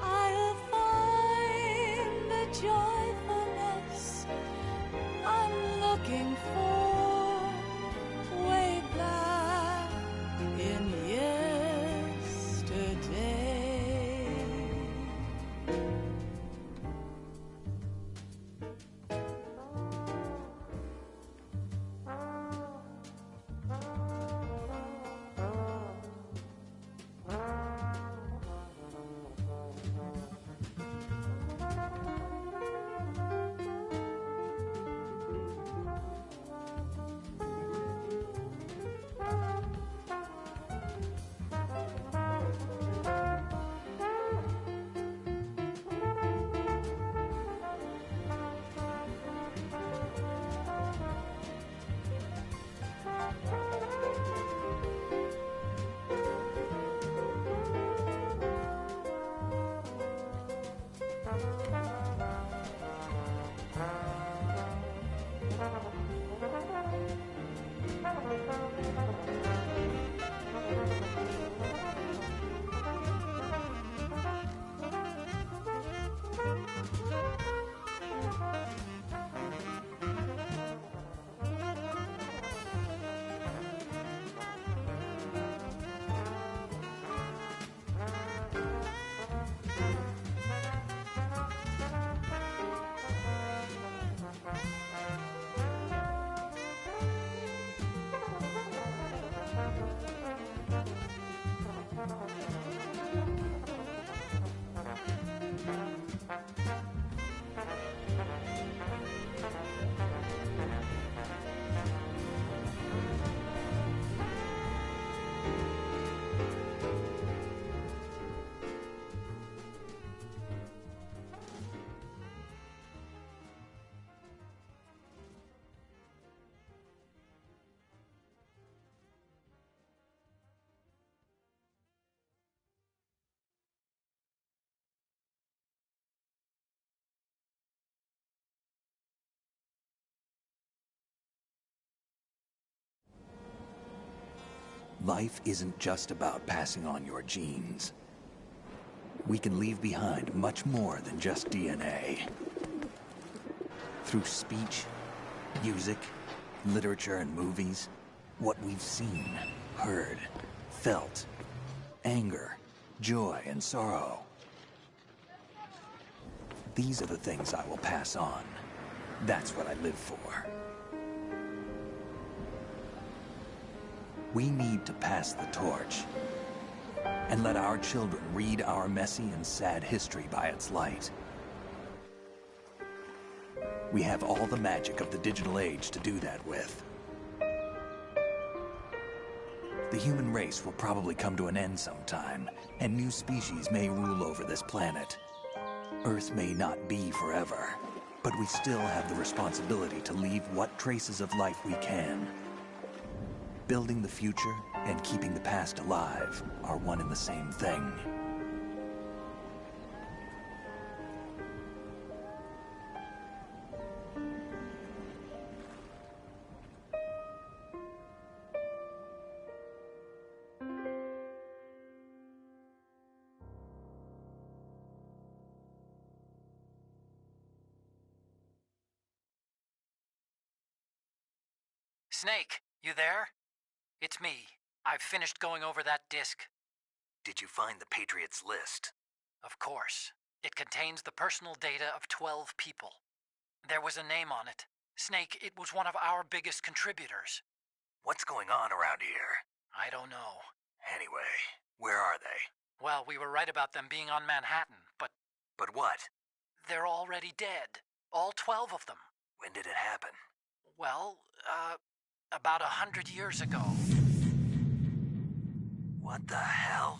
I'll find the joyfulness I'm looking for way back in yesterday. Life isn't just about passing on your genes. We can leave behind much more than just DNA. Through speech, music, literature, and movies, what we've seen, heard, felt, anger, joy, and sorrow. These are the things I will pass on. That's what I live for. We need to pass the torch and let our children read our messy and sad history by its light. We have all the magic of the digital age to do that with. The human race will probably come to an end sometime, and new species may rule over this planet. Earth may not be forever, but we still have the responsibility to leave what traces of life we can. Building the future and keeping the past alive are one and the same thing. Snake, you there? It's me. I've finished going over that disk. Did you find the Patriots list? Of course. It contains the personal data of 12 people. There was a name on it. Snake, it was one of our biggest contributors. What's going on around here? I don't know. Anyway, where are they? Well, we were right about them being on Manhattan, but... But what? They're already dead. All 12 of them. When did it happen? Well, about 100 years ago. What the hell?